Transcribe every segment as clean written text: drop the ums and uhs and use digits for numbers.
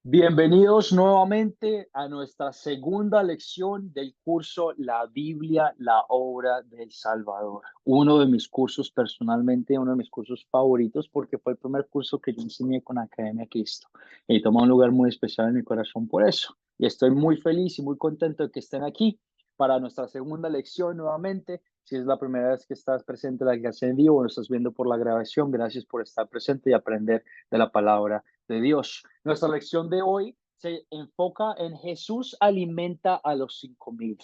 Bienvenidos nuevamente a nuestra segunda lección del curso La Biblia, la obra del Salvador. Uno de mis cursos personalmente, uno de mis cursos favoritos porque fue el primer curso que yo enseñé con Academia Cristo. Y toma un lugar muy especial en mi corazón por eso. Y estoy muy feliz y muy contento de que estén aquí para nuestra segunda lección nuevamente. Si es la primera vez que estás presente en la clase en vivo o lo estás viendo por la grabación, gracias por estar presente y aprender de la palabra de Dios. Nuestra lección de hoy se enfoca en Jesús alimenta a los 5,000.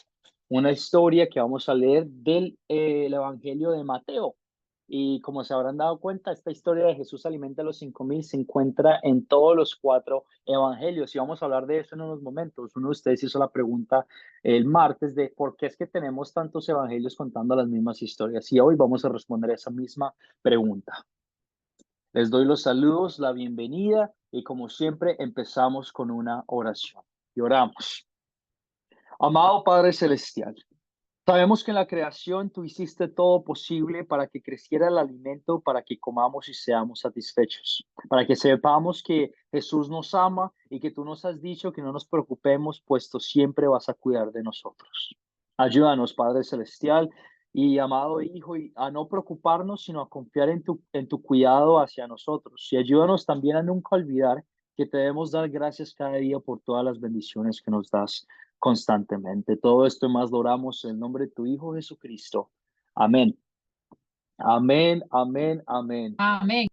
Una historia que vamos a leer del el Evangelio de Mateo. Y como se habrán dado cuenta, esta historia de Jesús alimenta a los 5,000 se encuentra en todos los cuatro evangelios. Y vamos a hablar de eso en unos momentos. Uno de ustedes hizo la pregunta el martes de por qué es que tenemos tantos evangelios contando las mismas historias. Y hoy vamos a responder esa misma pregunta. Les doy los saludos, la bienvenida y como siempre empezamos con una oración. Y oramos. Amado Padre Celestial, sabemos que en la creación tú hiciste todo posible para que creciera el alimento, para que comamos y seamos satisfechos, para que sepamos que Jesús nos ama y que tú nos has dicho que no nos preocupemos, puesto siempre vas a cuidar de nosotros. Ayúdanos, Padre Celestial y amado Hijo, y a no preocuparnos, sino a confiar en tu cuidado hacia nosotros. Y ayúdanos también a nunca olvidar que te debemos dar gracias cada día por todas las bendiciones que nos das constantemente. Todo esto y más lo oramos en el nombre de tu Hijo Jesucristo. Amén. Amén, amén, amén. Amén.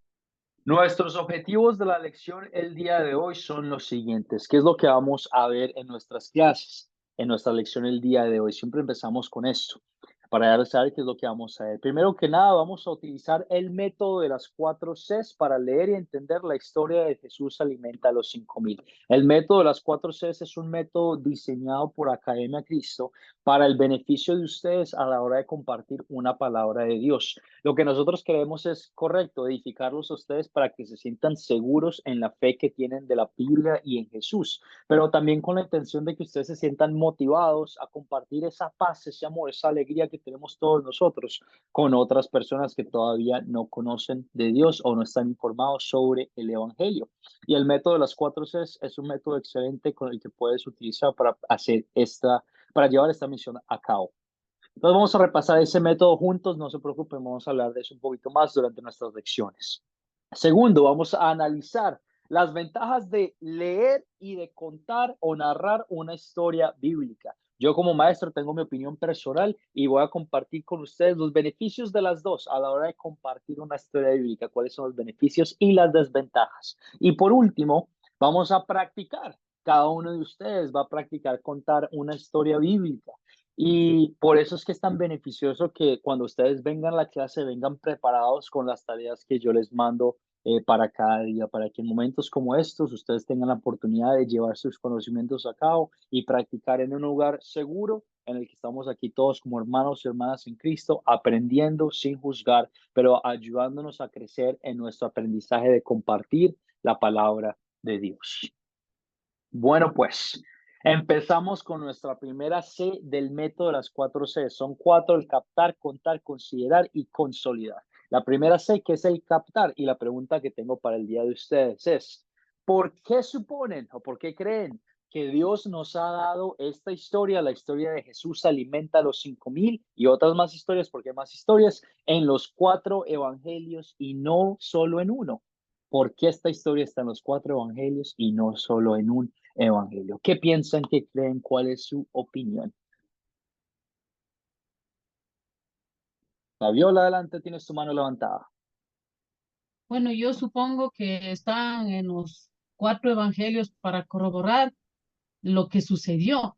Nuestros objetivos de la lección el día de hoy son los siguientes. ¿Qué es lo que vamos a ver en nuestras clases? En nuestra lección el día de hoy. Siempre empezamos con esto, para ya saber qué es lo que vamos a ver. Primero que nada, vamos a utilizar el método de las 4 Cs para leer y entender la historia de Jesús alimenta a los 5,000. El método de las 4 Cs es un método diseñado por Academia Cristo para el beneficio de ustedes a la hora de compartir una palabra de Dios. Lo que nosotros queremos es correcto, edificarlos a ustedes para que se sientan seguros en la fe que tienen de la Biblia y en Jesús, pero también con la intención de que ustedes se sientan motivados a compartir esa paz, ese amor, esa alegría que tenemos todos nosotros con otras personas que todavía no conocen de Dios o no están informados sobre el Evangelio. Y el método de las 4 Cs es un método excelente con el que puedes utilizar para llevar esta misión a cabo. Entonces vamos a repasar ese método juntos, no se preocupen, vamos a hablar de eso un poquito más durante nuestras lecciones. Segundo, vamos a analizar las ventajas de leer y de contar o narrar una historia bíblica. Yo como maestro tengo mi opinión personal y voy a compartir con ustedes los beneficios de las dos a la hora de compartir una historia bíblica, cuáles son los beneficios y las desventajas. Y por último, vamos a practicar. Cada uno de ustedes va a practicar contar una historia bíblica. Y por eso es que es tan beneficioso que cuando ustedes vengan a la clase, vengan preparados con las tareas que yo les mando para cada día, para que en momentos como estos ustedes tengan la oportunidad de llevar sus conocimientos a cabo y practicar en un lugar seguro en el que estamos aquí todos como hermanos y hermanas en Cristo, aprendiendo sin juzgar, pero ayudándonos a crecer en nuestro aprendizaje de compartir la palabra de Dios. Bueno, pues empezamos con nuestra primera C del método de las 4 C. Son 4: el captar, contar, considerar y consolidar. La primera C, que es el captar, y la pregunta que tengo para el día de ustedes es, ¿por qué suponen o por qué creen que Dios nos ha dado esta historia, la historia de Jesús alimenta a los 5,000 y otras más historias, porque hay más historias, en los 4 evangelios y no solo en uno? ¿Por qué esta historia está en los 4 evangelios y no solo en un evangelio? ¿Qué piensan, qué creen? ¿Cuál es su opinión? Fabiola, adelante, tienes tu mano levantada. Bueno, yo supongo que están en los 4 evangelios para corroborar lo que sucedió,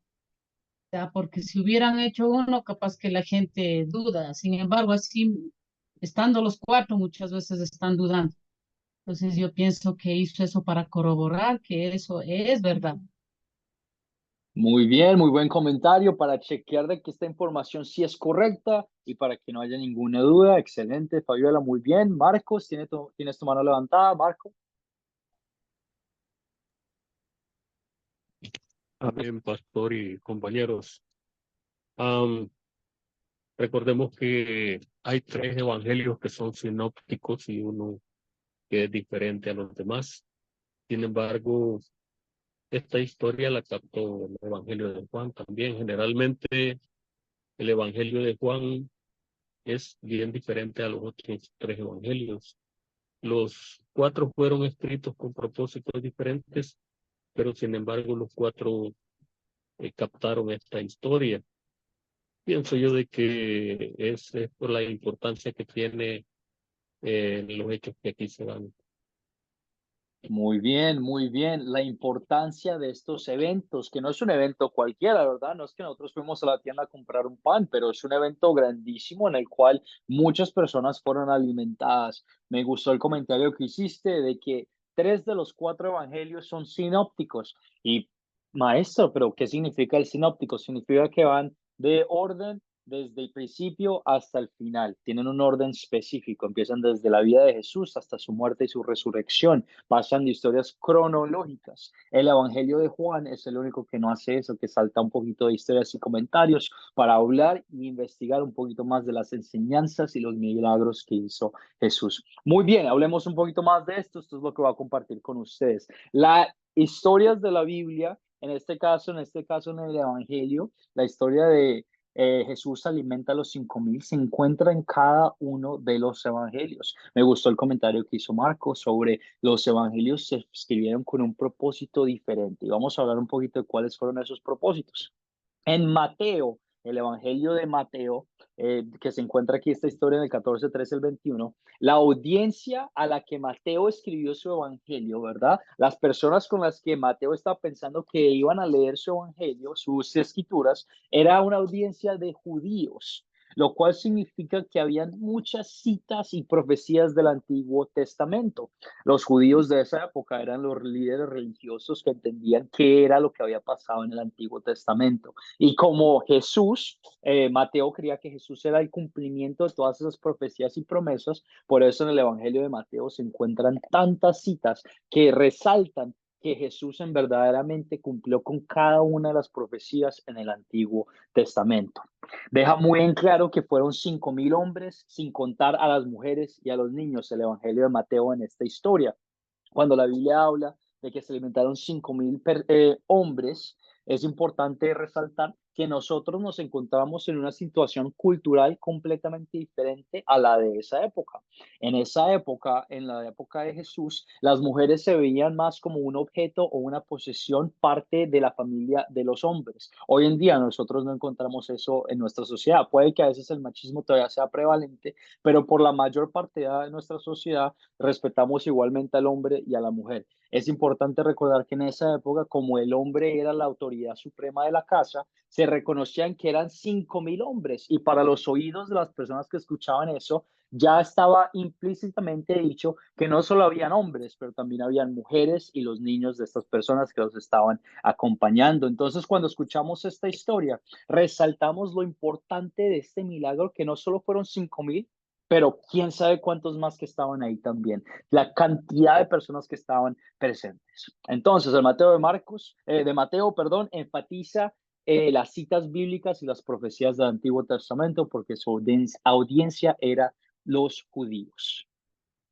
¿ya? Porque si hubieran hecho uno, capaz que la gente duda. Sin embargo, así, estando los 4, muchas veces están dudando. Entonces yo pienso que hizo eso para corroborar que eso es verdad. Muy bien, muy buen comentario para chequear de que esta información sí es correcta y para que no haya ninguna duda. Excelente, Fabiola, muy bien. Marcos, tienes tu mano levantada, Marco. Amén, pastor y compañeros. Am, Recordemos que hay 3 evangelios que son sinópticos y uno que es diferente a los demás. Sin embargo, esta historia la captó el Evangelio de Juan también. Generalmente el Evangelio de Juan es bien diferente a los otros tres evangelios. Los cuatro fueron escritos con propósitos diferentes, pero sin embargo los cuatro captaron esta historia. Pienso yo de que es por la importancia que tiene los hechos que aquí se dan. Muy bien, muy bien. La importancia de estos eventos, que no es un evento cualquiera, ¿verdad? No es que nosotros fuimos a la tienda a comprar un pan, pero es un evento grandísimo en el cual muchas personas fueron alimentadas. Me gustó el comentario que hiciste de que 3 de los 4 evangelios son sinópticos. Y maestro, ¿pero qué significa el sinóptico? Significa que van de orden desde el principio hasta el final. Tienen un orden específico. Empiezan desde la vida de Jesús hasta su muerte y su resurrección. Pasan de historias cronológicas. El Evangelio de Juan es el único que no hace eso, que salta un poquito de historias y comentarios para hablar y investigar un poquito más de las enseñanzas y los milagros que hizo Jesús. Muy bien, hablemos un poquito más de esto. Esto es lo que voy a compartir con ustedes. Las historias de la Biblia, en este caso en el Evangelio, la historia de Jesús alimenta a los 5,000, se encuentra en cada uno de los evangelios. Me gustó el comentario que hizo Marco sobre los evangelios se escribieron con un propósito diferente. Y vamos a hablar un poquito de cuáles fueron esos propósitos. En Mateo, el Evangelio de Mateo, que se encuentra aquí esta historia en el 14, 13, el 21, la audiencia a la que Mateo escribió su Evangelio, ¿verdad? Las personas con las que Mateo estaba pensando que iban a leer su Evangelio, sus escrituras, era una audiencia de judíos, lo cual significa que habían muchas citas y profecías del Antiguo Testamento. Los judíos de esa época eran los líderes religiosos que entendían qué era lo que había pasado en el Antiguo Testamento. Y como Jesús, Mateo creía que Jesús era el cumplimiento de todas esas profecías y promesas, por eso en el Evangelio de Mateo se encuentran tantas citas que resaltan que Jesús en verdaderamente cumplió con cada una de las profecías en el Antiguo Testamento. Deja muy en claro que fueron 5,000 hombres, sin contar a las mujeres y a los niños, el Evangelio de Mateo en esta historia. Cuando la Biblia habla de que se alimentaron 5,000 hombres, es importante resaltar que nosotros nos encontramos en una situación cultural completamente diferente a la de esa época. En esa época, en la época de Jesús, las mujeres se veían más como un objeto o una posesión, parte de la familia de los hombres. Hoy en día nosotros no encontramos eso en nuestra sociedad. Puede que a veces el machismo todavía sea prevalente, pero por la mayor parte de nuestra sociedad respetamos igualmente al hombre y a la mujer. Es importante recordar que en esa época, como el hombre era la autoridad suprema de la casa, se reconocían que eran 5,000 hombres y para los oídos de las personas que escuchaban eso, ya estaba implícitamente dicho que no solo habían hombres, pero también habían mujeres y los niños de estas personas que los estaban acompañando. Entonces, cuando escuchamos esta historia, resaltamos lo importante de este milagro, que no solo fueron 5,000, pero quién sabe cuántos más que estaban ahí también, la cantidad de personas que estaban presentes. Entonces, el Mateo de Mateo, perdón, enfatiza las citas bíblicas y las profecías del Antiguo Testamento porque su audiencia era los judíos.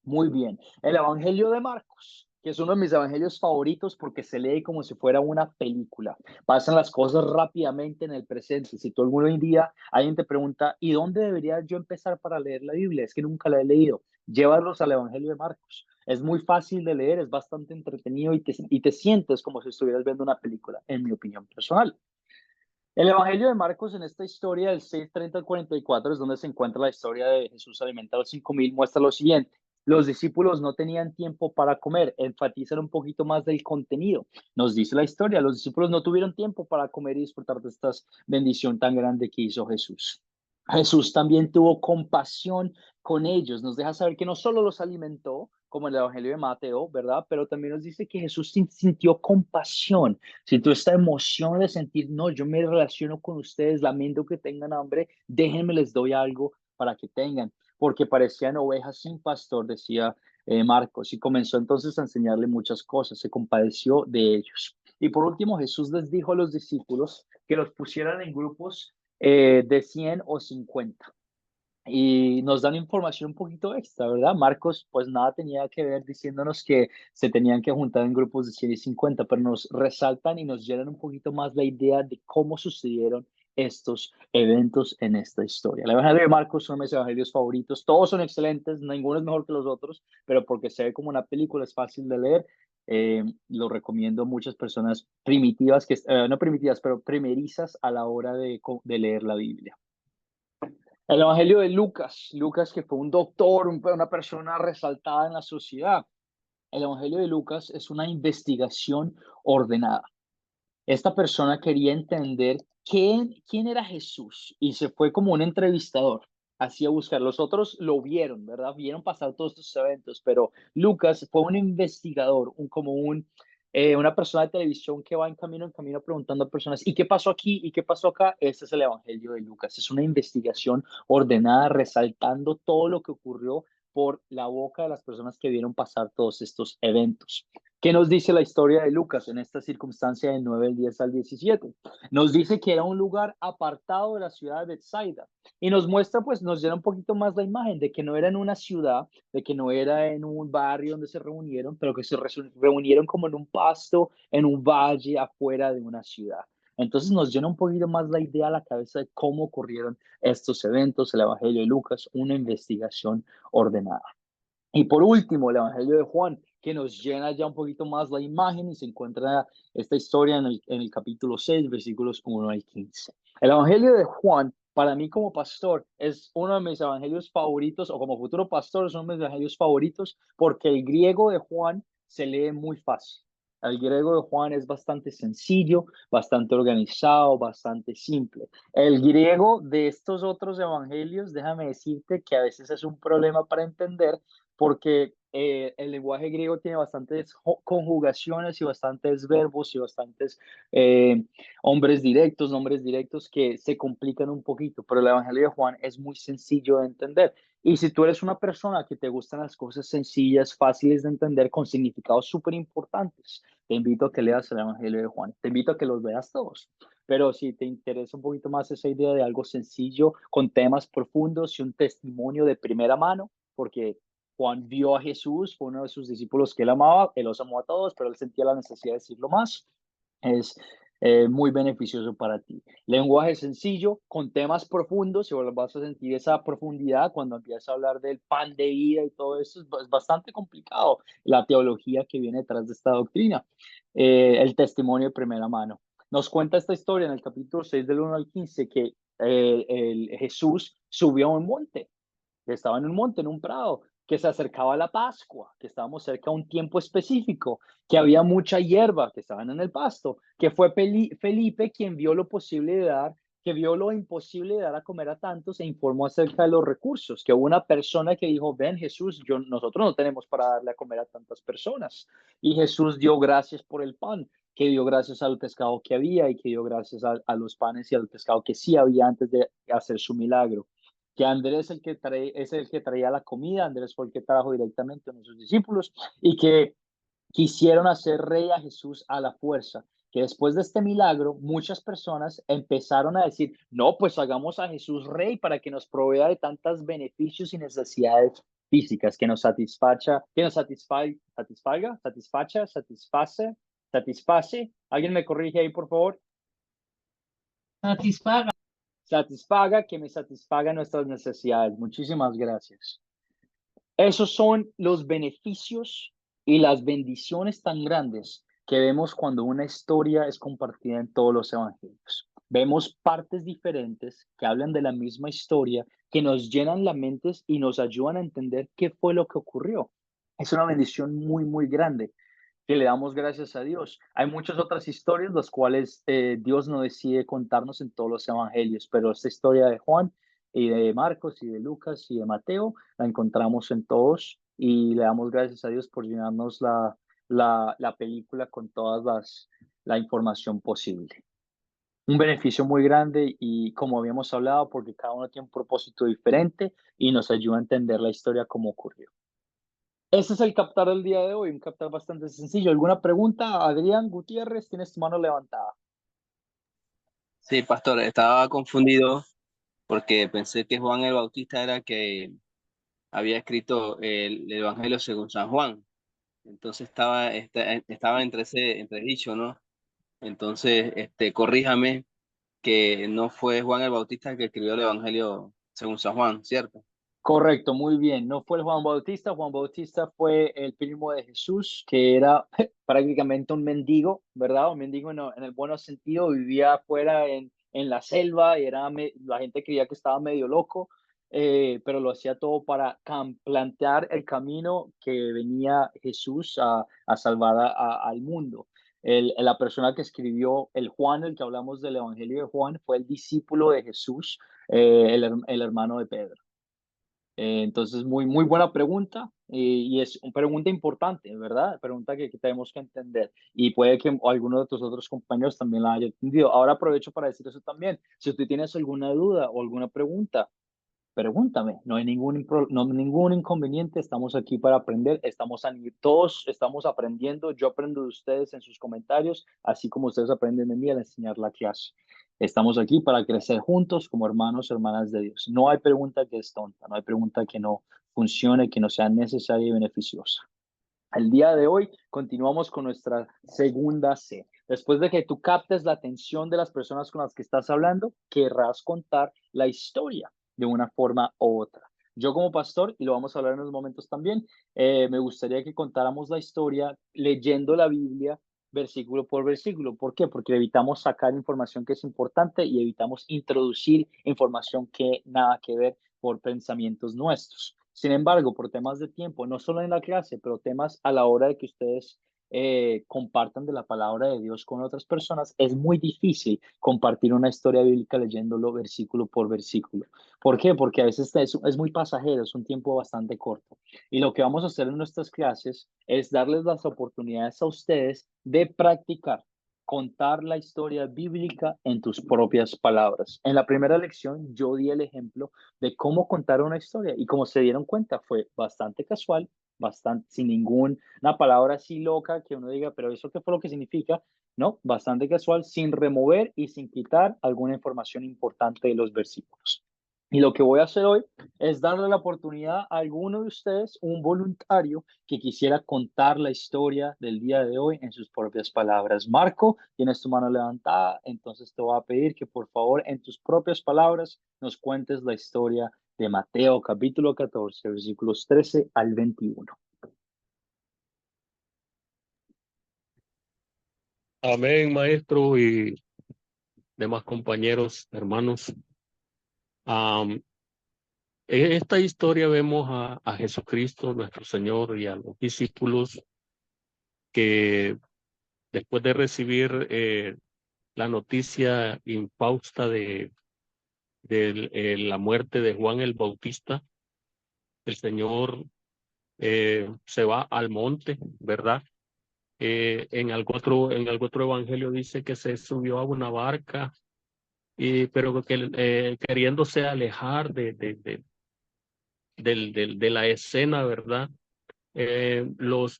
Muy bien. El Evangelio de Marcos, que es uno de mis evangelios favoritos porque se lee como si fuera una película. Pasan las cosas rápidamente en el presente. Si tú algún día alguien te pregunta, ¿y dónde debería yo empezar para leer la Biblia? Es que nunca la he leído. Llévalos al Evangelio de Marcos. Es muy fácil de leer, es bastante entretenido y te sientes como si estuvieras viendo una película, en mi opinión personal. El Evangelio de Marcos en esta historia del 6:30 al 44 es donde se encuentra la historia de Jesús alimentando a los 5,000. Muestra lo siguiente. Los discípulos no tenían tiempo para comer. Enfatizan un poquito más del contenido. Nos dice la historia. Los discípulos no tuvieron tiempo para comer y disfrutar de esta bendición tan grande que hizo Jesús. Jesús también tuvo compasión con ellos. Nos deja saber que no solo los alimentó, como en el Evangelio de Mateo, ¿verdad? Pero también nos dice que Jesús sintió compasión. Sintió esta emoción de sentir, no, yo me relaciono con ustedes, lamento que tengan hambre, déjenme, les doy algo para que tengan, porque parecían ovejas sin pastor, decía Marcos, y comenzó entonces a enseñarle muchas cosas, se compadeció de ellos. Y por último, Jesús les dijo a los discípulos que los pusieran en grupos de 100 o 50. y nos dan información un poquito extra, ¿verdad? Marcos, pues nada tenía que ver diciéndonos que se tenían que juntar en grupos de 100 y 50, pero nos resaltan y nos llenan un poquito más la idea de cómo sucedieron estos eventos en esta historia. El Evangelio de Marcos es uno de mis evangelios favoritos. Todos son excelentes, ninguno es mejor que los otros, pero porque se ve como una película, es fácil de leer. Lo recomiendo a muchas personas primitivas, no primitivas, pero primerizas a la hora de leer la Biblia. El Evangelio de Lucas, Lucas que fue un doctor, una persona resaltada en la sociedad. El Evangelio de Lucas es una investigación ordenada. Esta persona quería entender quién era Jesús y se fue como un entrevistador, así a buscar. Los otros lo vieron, ¿verdad? Vieron pasar todos estos eventos, pero Lucas fue un investigador, una persona de televisión que va en camino preguntando a personas, ¿y qué pasó aquí? ¿Y qué pasó acá? Este es el Evangelio de Lucas. Es una investigación ordenada, resaltando todo lo que ocurrió por la boca de las personas que vieron pasar todos estos eventos. ¿Qué nos dice la historia de Lucas en esta circunstancia del 9, del 10 al 17? Nos dice que era un lugar apartado de la ciudad de Bethsaida y nos muestra, pues nos llena un poquito más la imagen de que no era en una ciudad, de que no era en un barrio donde se reunieron, pero que se reunieron como en un pasto, en un valle afuera de una ciudad. Entonces nos llena un poquito más la idea a la cabeza de cómo ocurrieron estos eventos, el Evangelio de Lucas, una investigación ordenada. Y por último, el Evangelio de Juan, que nos llena ya un poquito más la imagen y se encuentra esta historia en el capítulo 6, versículos 1 al 15. El Evangelio de Juan, para mí como pastor, es uno de mis evangelios favoritos, o como futuro pastor, es uno de mis evangelios favoritos, porque el griego de Juan se lee muy fácil. El griego de Juan es bastante sencillo, bastante organizado, bastante simple. El griego de estos otros evangelios, déjame decirte que a veces es un problema para entender porque el lenguaje griego tiene bastantes conjugaciones y bastantes verbos y bastantes eh, nombres directos que se complican un poquito, pero el Evangelio de Juan es muy sencillo de entender. Y si tú eres una persona que te gustan las cosas sencillas, fáciles de entender, con significados súper importantes, te invito a que leas el Evangelio de Juan. Te invito a que los veas todos. Pero si te interesa un poquito más esa idea de algo sencillo, con temas profundos y un testimonio de primera mano, porque Juan vio a Jesús, fue uno de sus discípulos que él amaba, él los amó a todos, pero él sentía la necesidad de decirlo más. Es muy beneficioso para ti. Lenguaje sencillo, con temas profundos, y vas a sentir esa profundidad cuando empiezas a hablar del pan de vida y todo eso, es bastante complicado la teología que viene detrás de esta doctrina. El testimonio de primera mano. Nos cuenta esta historia en el capítulo 6 del 1 al 15 que Jesús subió a un monte, que estaba en un monte, en un prado, que se acercaba a la Pascua, que estábamos cerca a un tiempo específico, que había mucha hierba, que estaban en el pasto, que fue Felipe quien vio lo posible de dar, que vio lo imposible de dar a comer a tantos e informó acerca de los recursos, que hubo una persona que dijo, ven Jesús, nosotros no tenemos para darle a comer a tantas personas. Y Jesús dio gracias por el pan, que dio gracias al pescado que había y que dio gracias a los panes y al pescado que sí había antes de hacer su milagro, que Andrés es el que traía la comida, Andrés fue el que trajo directamente a nuestros discípulos y que quisieron hacer rey a Jesús a la fuerza, que después de este milagro muchas personas empezaron a decir, no, pues hagamos a Jesús rey para que nos provea de tantos beneficios y necesidades físicas, que nos satisface. ¿Alguien me corrige ahí, por favor? Satisfaga. Que me satisfaga nuestras necesidades. Muchísimas gracias. Esos son los beneficios y las bendiciones tan grandes que vemos cuando una historia es compartida en todos los evangelios. Vemos partes diferentes que hablan de la misma historia, que nos llenan la mente y nos ayudan a entender qué fue lo que ocurrió. Es una bendición muy, muy grande que le damos gracias a Dios. Hay muchas otras historias, las cuales Dios no decide contarnos en todos los evangelios, pero esta historia de Juan y de Marcos y de Lucas y de Mateo la encontramos en todos y le damos gracias a Dios por llenarnos la película con la información posible. Un beneficio muy grande y como habíamos hablado, porque cada uno tiene un propósito diferente y nos ayuda a entender la historia como ocurrió. Ese es el captar del día de hoy, un captar bastante sencillo. ¿Alguna pregunta? Adrián Gutiérrez, tienes tu mano levantada. Sí, pastor, estaba confundido porque pensé que Juan el Bautista era que había escrito el Evangelio según San Juan. Entonces estaba entre ese entredicho, ¿no? Entonces, corríjame que no fue Juan el Bautista el que escribió el Evangelio según San Juan, ¿cierto? Correcto, muy bien. No fue el Juan Bautista. Juan Bautista fue el primo de Jesús, que era prácticamente un mendigo, ¿verdad? Un mendigo en el buen sentido, vivía afuera en la selva y la gente creía que estaba medio loco, pero lo hacía todo para plantear el camino que venía Jesús a salvar al mundo. La persona que escribió el Juan, el que hablamos del Evangelio de Juan, fue el discípulo de Jesús, el hermano de Pedro. Entonces, muy buena pregunta y es una pregunta importante, ¿verdad? Pregunta que tenemos que entender y puede que alguno de tus otros compañeros también la haya entendido. Ahora aprovecho para decir eso también. Si tú tienes alguna duda o alguna pregunta, pregúntame. No hay ningún inconveniente. Estamos aquí para aprender. Todos estamos aprendiendo. Yo aprendo de ustedes en sus comentarios, así como ustedes aprenden de mí al enseñar la clase. Estamos aquí para crecer juntos como hermanos, hermanas de Dios. No hay pregunta que es tonta, no hay pregunta que no funcione, que no sea necesaria y beneficiosa. El día de hoy continuamos con nuestra segunda C. Después de que tú captes la atención de las personas con las que estás hablando, querrás contar la historia de una forma u otra. Yo como pastor, y lo vamos a hablar en unos momentos también, me gustaría que contáramos la historia leyendo la Biblia versículo por versículo. ¿Por qué? Porque evitamos sacar información que es importante y evitamos introducir información que nada que ver por pensamientos nuestros. Sin embargo, por temas de tiempo, no solo en la clase, pero temas a la hora de que ustedes compartan de la palabra de Dios con otras personas, es muy difícil compartir una historia bíblica leyéndolo versículo por versículo. ¿Por qué? Porque a veces es muy pasajero, es un tiempo bastante corto. Y lo que vamos a hacer en nuestras clases es darles las oportunidades a ustedes de practicar, contar la historia bíblica en tus propias palabras. En la primera lección yo di el ejemplo de cómo contar una historia y como se dieron cuenta fue bastante casual, bastante sin ninguna palabra así loca que uno diga, pero ¿eso qué fue lo que significa? No, bastante casual, sin remover y sin quitar alguna información importante de los versículos. Y lo que voy a hacer hoy es darle la oportunidad a alguno de ustedes, un voluntario, que quisiera contar la historia del día de hoy en sus propias palabras. Marco, tienes tu mano levantada, entonces te voy a pedir que por favor en tus propias palabras nos cuentes la historia de Mateo capítulo 14, versículos 13 al 21. Amén, maestro y demás compañeros, hermanos. En esta historia vemos a Jesucristo, nuestro Señor, y a los discípulos que después de recibir la noticia infausta de la muerte de Juan el Bautista, el Señor se va al monte, ¿verdad? En algún otro evangelio dice que se subió a una barca, pero que queriéndose alejar de la escena, ¿verdad?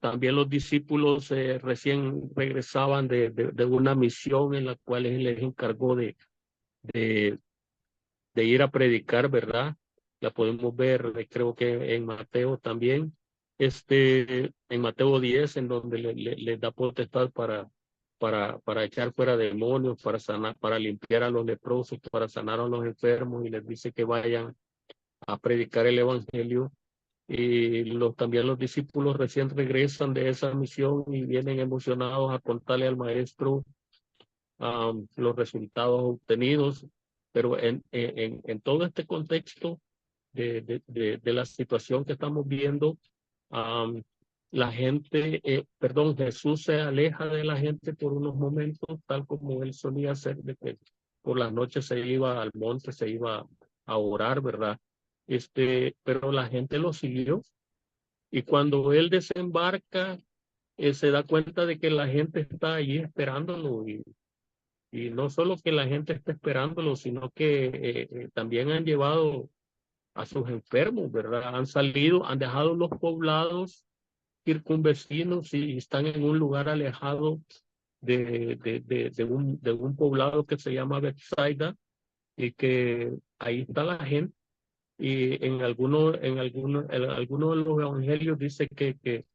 También los discípulos recién regresaban de una misión en la cual él les encargó de, de ir a predicar, ¿verdad? La podemos ver, creo que en Mateo también, en Mateo 10, en donde les da potestad para echar fuera demonios, para sanar, para limpiar a los leprosos, para sanar a los enfermos, y les dice que vayan a predicar el evangelio. Y también los discípulos recién regresan de esa misión y vienen emocionados a contarle al maestro los resultados obtenidos. Pero en todo este contexto de la situación que estamos viendo, la gente, Jesús se aleja de la gente por unos momentos, tal como él solía hacer, de que por las noches se iba al monte, se iba a orar, ¿verdad? Pero la gente lo siguió, y cuando él desembarca, se da cuenta de que la gente está allí esperándolo, y no solo que la gente está esperándolo, sino que también han llevado a sus enfermos, ¿verdad? Han salido, han dejado los poblados circunvecinos y están en un lugar alejado de un poblado que se llama Bethsaida, y que ahí está la gente. Y en alguno de los evangelios dice que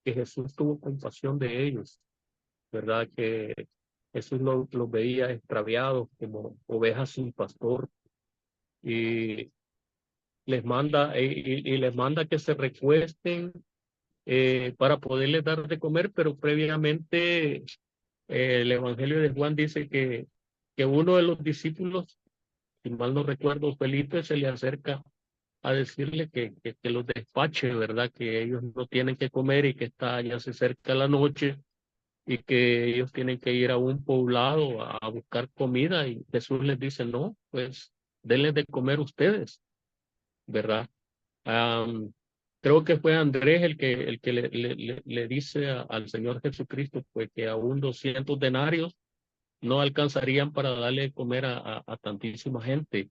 Jesús tuvo compasión de ellos, ¿verdad? Que Jesús los veía extraviados como ovejas sin pastor y les manda que se recuesten para poderles dar de comer, pero previamente el Evangelio de Juan dice que uno de los discípulos, si mal no recuerdo, Felipe, se le acerca a decirle que los despache, ¿verdad? Que ellos no tienen que comer y que ya se acerca la noche y que ellos tienen que ir a un poblado a buscar comida y Jesús les dice, no, pues denles de comer ustedes, ¿verdad? Am, Creo que fue Andrés el que le dice al Señor Jesucristo pues que aún 200 denarios no alcanzarían para darle de comer a tantísima gente.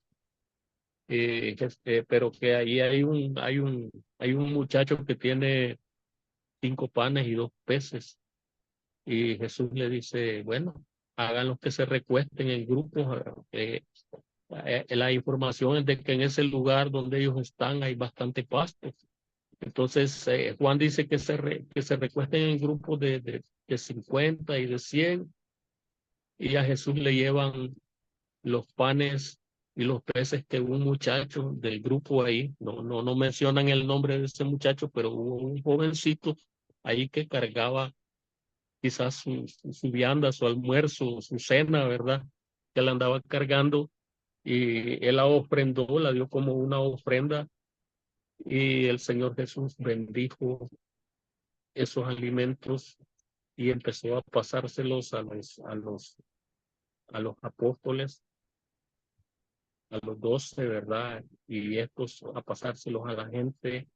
Pero que ahí hay un muchacho que tiene 5 panes y 2 peces. Y Jesús le dice, bueno, háganlos que se recuesten en grupos. La información es de que en ese lugar donde ellos están hay bastante pasto. Entonces, Juan dice que se recuesten en grupos de 50 y de 100 y a Jesús le llevan los panes y los peces que un muchacho del grupo ahí, no mencionan el nombre de ese muchacho, pero hubo un jovencito ahí que cargaba quizás su vianda, su almuerzo, su cena, ¿verdad? Que la andaba cargando y él la ofrendó, la dio como una ofrenda y el Señor Jesús bendijo esos alimentos y empezó a pasárselos a los apóstoles, a los 12, ¿verdad? Y estos a pasárselos a la gente,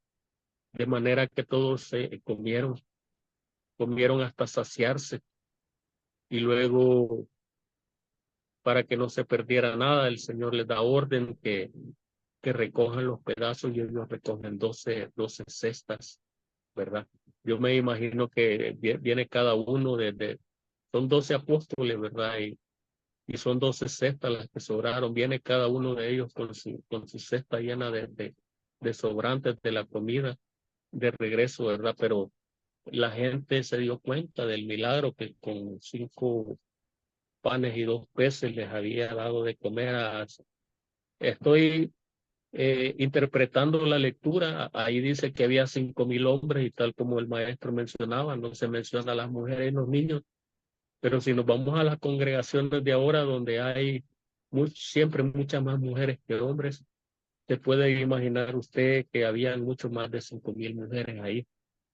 de manera que todos se comieron hasta saciarse. Y luego, para que no se perdiera nada, el Señor les da orden que recojan los pedazos y ellos recogen 12 cestas, ¿verdad? Yo me imagino que viene cada uno son 12 apóstoles, ¿verdad? Y son 12 cestas las que sobraron. Viene cada uno de ellos con su cesta llena de sobrantes de la comida de regreso, ¿verdad? Pero la gente se dio cuenta del milagro que con 5 panes y 2 peces les había dado de comer Estoy interpretando la lectura. Ahí dice que había 5,000 hombres y tal como el maestro mencionaba, no se menciona a las mujeres y los niños. Pero si nos vamos a las congregaciones de ahora, donde hay siempre muchas más mujeres que hombres, se puede imaginar usted que habían mucho más de 5,000 mujeres ahí,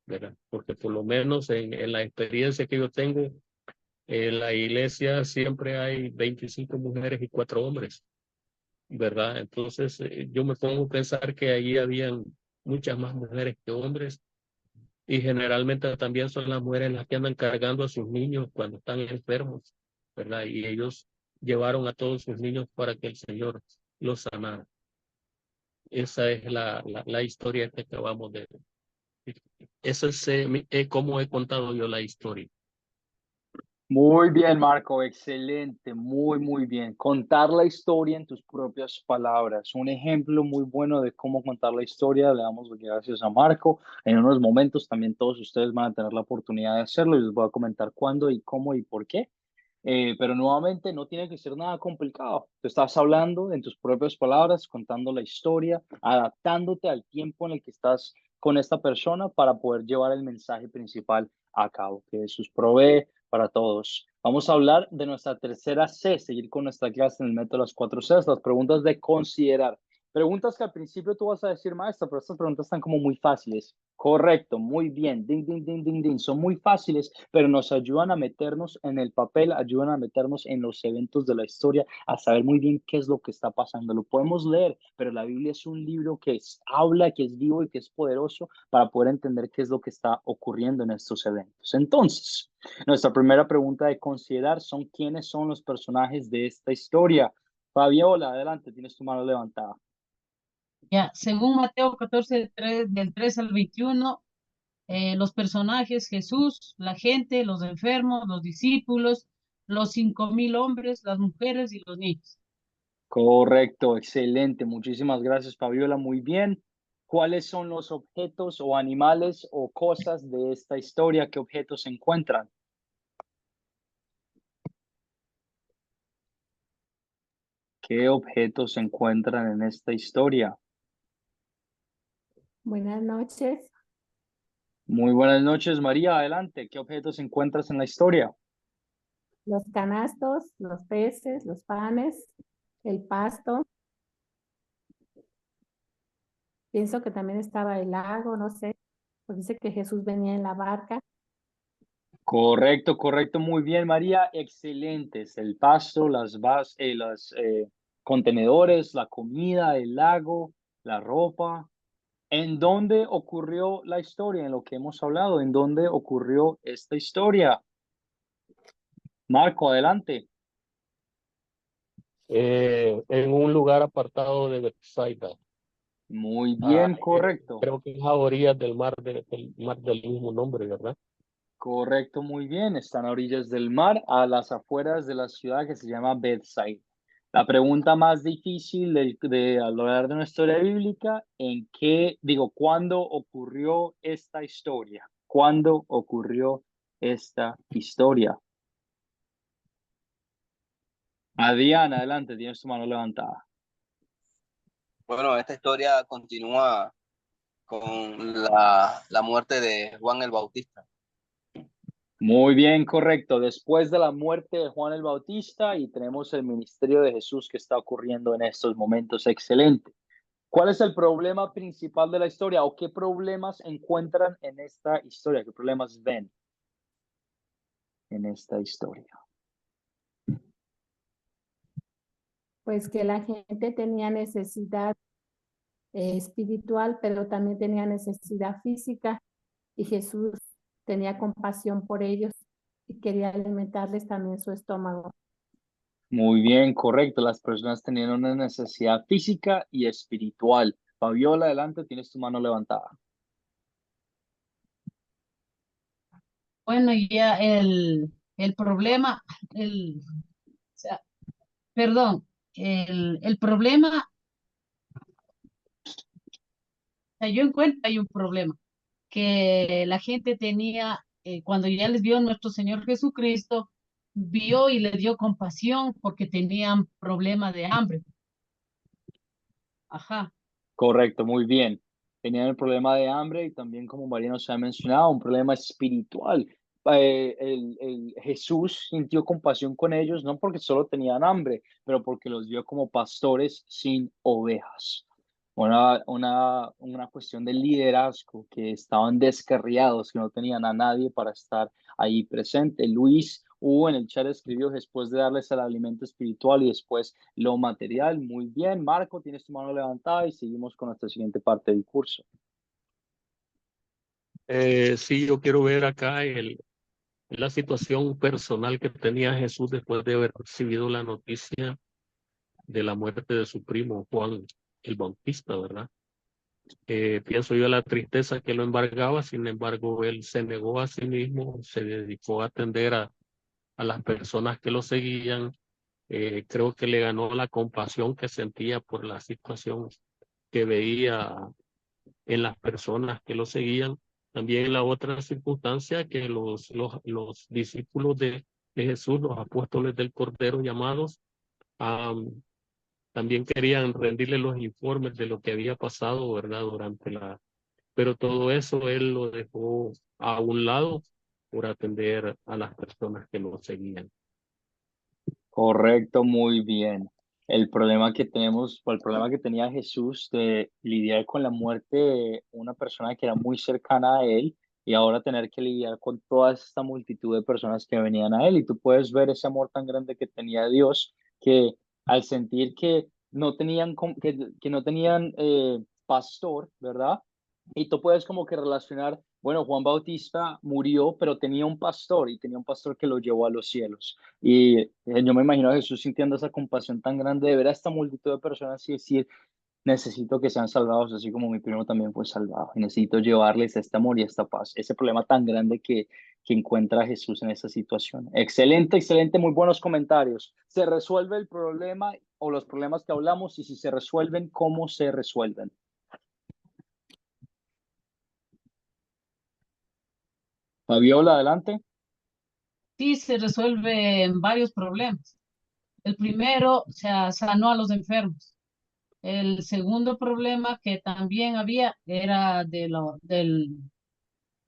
¿verdad? Porque por lo menos en la experiencia que yo tengo, en la iglesia siempre hay 25 mujeres y 4 hombres, ¿verdad? Entonces yo me pongo a pensar que ahí habían muchas más mujeres que hombres y generalmente también son las mujeres las que andan cargando a sus niños cuando están enfermos, ¿verdad? Y ellos llevaron a todos sus niños para que el Señor los sanara. Esa es la historia que acabamos de ver. Esa es cómo he contado yo la historia. Muy bien, Marco, excelente, muy bien. Contar la historia en tus propias palabras, un ejemplo muy bueno de cómo contar la historia. Le damos las gracias a Marco. En unos momentos también todos ustedes van a tener la oportunidad de hacerlo y les voy a comentar cuándo y cómo y por qué. Pero nuevamente no tiene que ser nada complicado. Tú estás hablando en tus propias palabras, contando la historia, adaptándote al tiempo en el que estás con esta persona para poder llevar el mensaje principal a cabo, que Jesús provee para todos. Vamos a hablar de nuestra tercera C, seguir con nuestra clase en el método de las 4 Cs, las preguntas de considerar. Preguntas que al principio tú vas a decir, maestra, pero estas preguntas están como muy fáciles. Correcto, muy bien. Ding, ding, ding, ding, ding. Son muy fáciles, pero nos ayudan a meternos en el papel, ayudan a meternos en los eventos de la historia, a saber muy bien qué es lo que está pasando. Lo podemos leer, pero la Biblia es un libro que habla, que es vivo y que es poderoso para poder entender qué es lo que está ocurriendo en estos eventos. Entonces, nuestra primera pregunta de considerar son quiénes son los personajes de esta historia. Fabiola, adelante, tienes tu mano levantada. Ya, según Mateo 14, del 3 al 21, los personajes, Jesús, la gente, los enfermos, los discípulos, los 5,000 hombres, las mujeres y los niños. Correcto, excelente. Muchísimas gracias, Fabiola. Muy bien. ¿Cuáles son los objetos o animales o cosas de esta historia? ¿Qué objetos se encuentran? ¿Qué objetos se encuentran en esta historia? Buenas noches. Muy buenas noches, María. Adelante. ¿Qué objetos encuentras en la historia? Los canastos, los peces, los panes, el pasto. Pienso que también estaba el lago, no sé, pues dice que Jesús venía en la barca. Correcto, correcto. Muy bien, María. Excelentes. El pasto, los contenedores, la comida, el lago, la ropa. ¿En dónde ocurrió la historia? En lo que hemos hablado. ¿En dónde ocurrió esta historia? Marco, adelante. En un lugar apartado de Bethsaida. Muy bien, correcto. Creo que es a orillas del mar del mismo nombre, ¿verdad? Correcto, muy bien. Están a orillas del mar, a las afueras de la ciudad que se llama Bethsaida. La pregunta más difícil de hablar de una historia bíblica, ¿cuándo ocurrió esta historia? ¿Cuándo ocurrió esta historia? Adrián, adelante, tienes tu mano levantada. Bueno, esta historia continúa con la muerte de Juan el Bautista. Muy bien, correcto. Después de la muerte de Juan el Bautista y tenemos el ministerio de Jesús que está ocurriendo en estos momentos. Excelente. ¿Cuál es el problema principal de la historia o qué problemas encuentran en esta historia? ¿Qué problemas ven en esta historia? Pues que la gente tenía necesidad espiritual, pero también tenía necesidad física y Jesús tenía compasión por ellos y quería alimentarles también su estómago. Muy bien, correcto. Las personas tenían una necesidad física y espiritual. Fabiola, adelante, tienes tu mano levantada. Bueno, ya el problema, o sea, perdón, el problema, o sea, yo encuentro hay un problema, que la gente tenía, cuando ya les vio nuestro Señor Jesucristo, vio y le dio compasión porque tenían problema de hambre. Ajá. Correcto, muy bien. Tenían el problema de hambre y también, como María nos ha mencionado, un problema espiritual. Jesús sintió compasión con ellos, no porque solo tenían hambre, pero porque los vio como pastores sin ovejas. Una cuestión de liderazgo, que estaban descarriados, que no tenían a nadie para estar ahí presente. Luis Hugo en el chat escribió después de darles el alimento espiritual y después lo material. Muy bien, Marco, tienes tu mano levantada y seguimos con nuestra siguiente parte del curso. Sí, yo quiero ver acá la situación personal que tenía Jesús después de haber recibido la noticia de la muerte de su primo Juan el Bautista, ¿verdad? Pienso yo la tristeza que lo embargaba, sin embargo, él se negó a sí mismo, se dedicó a atender a las personas que lo seguían. Creo que le ganó la compasión que sentía por la situación que veía en las personas que lo seguían. También la otra circunstancia que los discípulos de Jesús, los apóstoles del Cordero llamados, también querían rendirle los informes de lo que había pasado, ¿verdad? Pero todo eso él lo dejó a un lado por atender a las personas que lo seguían. Correcto, muy bien. El problema que tenemos, o el problema que tenía Jesús de lidiar con la muerte de una persona que era muy cercana a él y ahora tener que lidiar con toda esta multitud de personas que venían a él. Y tú puedes ver ese amor tan grande que tenía Dios, que al sentir que que no tenían pastor, ¿verdad? Y tú puedes como que relacionar, bueno, Juan Bautista murió, pero tenía un pastor y tenía un pastor que lo llevó a los cielos. Y yo me imagino a Jesús sintiendo esa compasión tan grande de ver a esta multitud de personas y decir, necesito que sean salvados, así como mi primo también fue salvado. Y necesito llevarles este amor y esta paz, ese problema tan grande que encuentra Jesús en esa situación. Excelente, excelente, muy buenos comentarios. ¿Se resuelve el problema o los problemas que hablamos, y si se resuelven, cómo se resuelven. Fabiola, adelante. Sí, se resuelven varios problemas. El primero, se sanó a los enfermos. El segundo problema que también había era de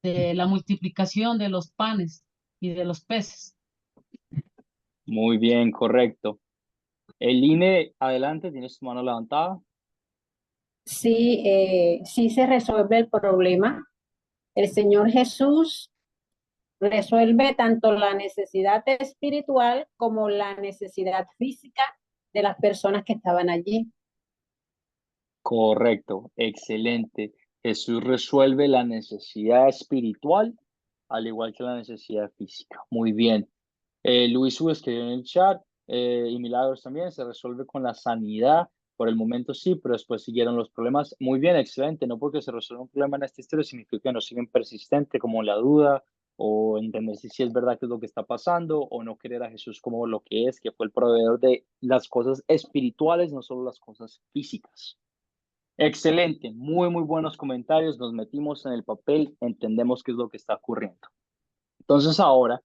la multiplicación de los panes y de los peces. Muy bien, correcto. Eline, adelante, tienes tu mano levantada. Sí, sí se resuelve el problema. El Señor Jesús resuelve tanto la necesidad espiritual como la necesidad física de las personas que estaban allí. Correcto, excelente. Jesús resuelve la necesidad espiritual al igual que la necesidad física. Muy bien. Luis U escribió en el chat, y Milagros también, se resuelve con la sanidad. Por el momento sí, pero después siguieron los problemas. Muy bien, excelente. No porque se resuelva un problema en esta historia significa que no siguen persistente, como la duda, o entender si es verdad que es lo que está pasando, o no querer a Jesús como lo que es, que fue el proveedor de las cosas espirituales, no solo las cosas físicas. Excelente, muy buenos comentarios. Nos metimos en el papel, entendemos qué es lo que está ocurriendo. Entonces ahora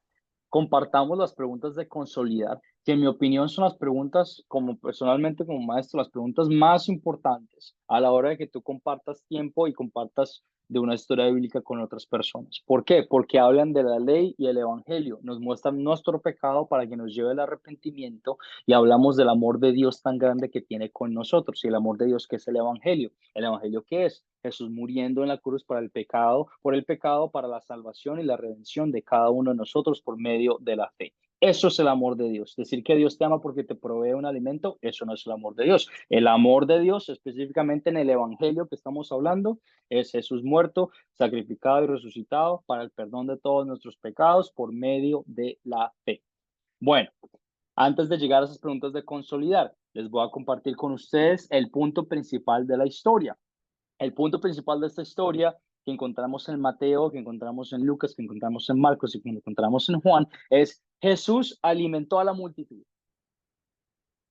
compartamos las preguntas de consolidar, que en mi opinión son las preguntas, como personalmente como maestro, las preguntas más importantes a la hora de que tú compartas tiempo y compartas de una historia bíblica con otras personas. ¿Por qué? Porque hablan de la ley y el evangelio, nos muestran nuestro pecado para que nos lleve al arrepentimiento, y hablamos del amor de Dios tan grande que tiene con nosotros, y el amor de Dios que es el evangelio. ¿El evangelio qué es? Jesús muriendo en la cruz para el pecado, por el pecado, para la salvación y la redención de cada uno de nosotros por medio de la fe. Eso es el amor de Dios. Decir que Dios te ama porque te provee un alimento, eso no es el amor de Dios. El amor de Dios, específicamente en el evangelio que estamos hablando, es Jesús muerto, sacrificado y resucitado para el perdón de todos nuestros pecados por medio de la fe. Bueno, antes de llegar a esas preguntas de consolidar, les voy a compartir con ustedes el punto principal de la historia. El punto principal de esta historia que encontramos en Mateo, que encontramos en Lucas, que encontramos en Marcos y que encontramos en Juan, es Jesús alimentó a la multitud.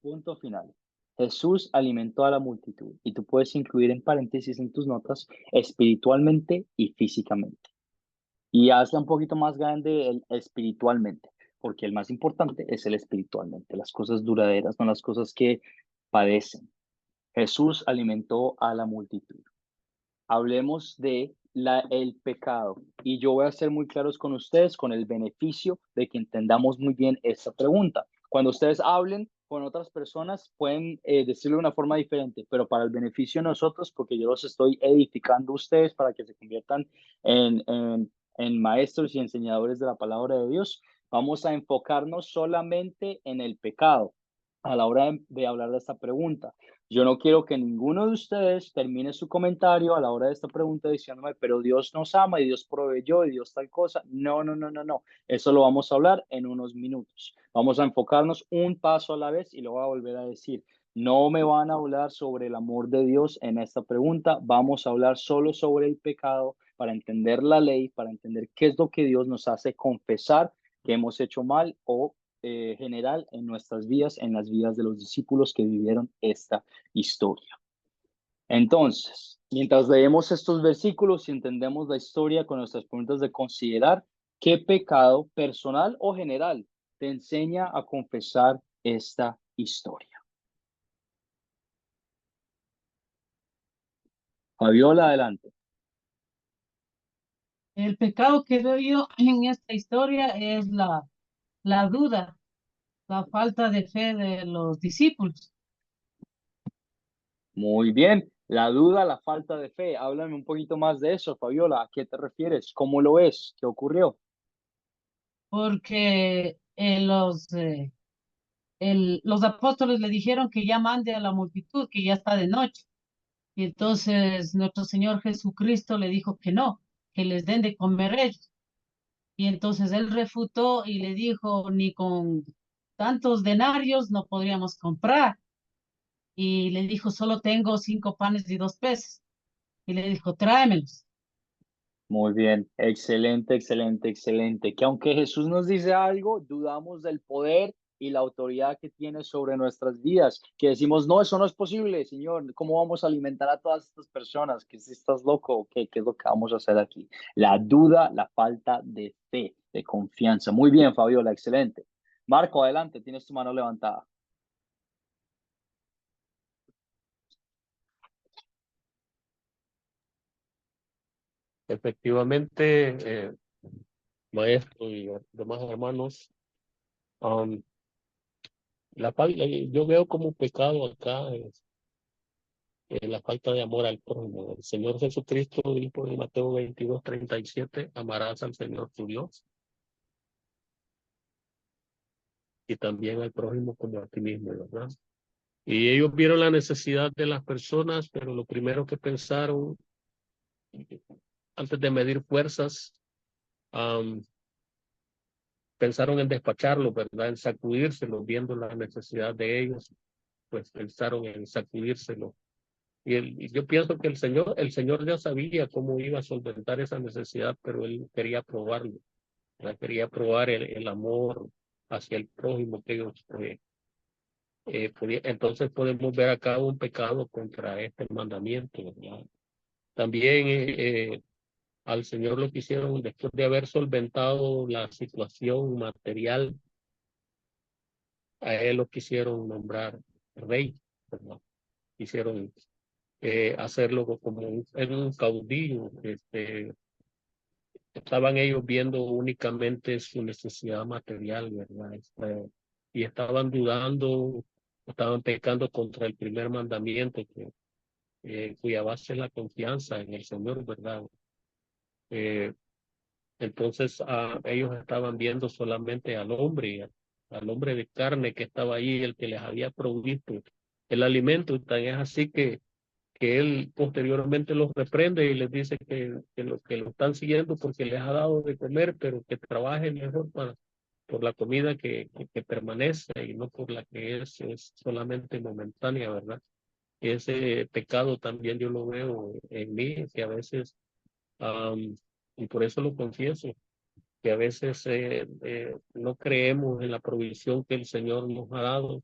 Punto final. Jesús alimentó a la multitud. Y tú puedes incluir en paréntesis en tus notas espiritualmente y físicamente. Y hazla un poquito más grande el espiritualmente, porque el más importante es el espiritualmente, las cosas duraderas, no las cosas que padecen. Jesús alimentó a la multitud. Hablemos de el pecado. Y yo voy a ser muy claros con ustedes con el beneficio de que entendamos muy bien esta pregunta. Cuando ustedes hablen con otras personas, pueden decirlo de una forma diferente, pero para el beneficio de nosotros, porque yo los estoy edificando a ustedes para que se conviertan en maestros y enseñadores de la palabra de Dios, vamos a enfocarnos solamente en el pecado a la hora de hablar de esta pregunta. Yo no quiero que ninguno de ustedes termine su comentario a la hora de esta pregunta diciéndome, pero Dios nos ama y Dios proveyó y Dios tal cosa. No. Eso lo vamos a hablar en unos minutos. Vamos a enfocarnos un paso a la vez y lo voy a volver a decir. No me van a hablar sobre el amor de Dios en esta pregunta. Vamos a hablar solo sobre el pecado para entender la ley, para entender qué es lo que Dios nos hace confesar que hemos hecho mal o general en nuestras vidas, en las vidas de los discípulos que vivieron esta historia. Entonces, mientras leemos estos versículos y entendemos la historia con nuestras preguntas de considerar, ¿qué pecado personal o general te enseña a confesar esta historia? Fabiola, adelante. El pecado que veo yo en esta historia es la duda, la falta de fe de los discípulos. Muy bien. La duda, la falta de fe. Háblame un poquito más de eso, Fabiola. ¿A qué te refieres? ¿Cómo lo es? ¿Qué ocurrió? Porque los apóstoles le dijeron que ya mande a la multitud, que ya está de noche. Y entonces nuestro Señor Jesucristo le dijo que no, que les den de comer ellos. Y entonces él refutó y le dijo, ni con tantos denarios no podríamos comprar. Y le dijo, solo tengo 5 panes y 2 peces. Y le dijo, tráemelos. Muy bien, excelente. Que aunque Jesús nos dice algo, dudamos del poder y la autoridad que tiene sobre nuestras vidas, que decimos, no, eso no es posible, Señor, ¿cómo vamos a alimentar a todas estas personas? ¿Que si estás loco? ¿Qué es lo que vamos a hacer aquí? La duda, la falta de fe, de confianza. Muy bien, Fabiola, excelente. Marco, adelante, tienes tu mano levantada. Efectivamente, maestro y demás hermanos, yo veo como pecado acá la falta de amor al prójimo. El Señor Jesucristo dijo en Mateo 22:37, amarás al Señor tu Dios y también al prójimo como a ti mismo, ¿verdad? Y ellos vieron la necesidad de las personas, pero lo primero que pensaron, antes de medir fuerzas, pensaron en despacharlo, ¿verdad? En sacudírselo, viendo la necesidad de ellos, pues pensaron en sacudírselo. Y yo pienso que el Señor ya sabía cómo iba a solventar esa necesidad, pero él quería probarlo, ¿verdad? Quería probar el amor hacia el prójimo que ellos entonces podemos ver acá un pecado contra este mandamiento, ¿verdad? También al Señor lo que hicieron después de haber solventado la situación material, a él lo quisieron nombrar rey, ¿verdad? Quisieron hacerlo como un caudillo. Estaban ellos viendo únicamente su necesidad material, ¿verdad? Y estaban dudando, estaban pecando contra el primer mandamiento, cuya base es la confianza en el Señor, ¿verdad? Entonces ellos estaban viendo solamente al hombre de carne que estaba ahí, el que les había provisto el alimento. Y tan es así que él posteriormente los reprende y les dice que lo están siguiendo porque les ha dado de comer, pero que trabajen mejor por la comida que permanece y no por la que es solamente momentánea, ¿verdad? Ese pecado también yo lo veo en mí, que a veces, y por eso lo confieso, que a veces no creemos en la provisión que el Señor nos ha dado,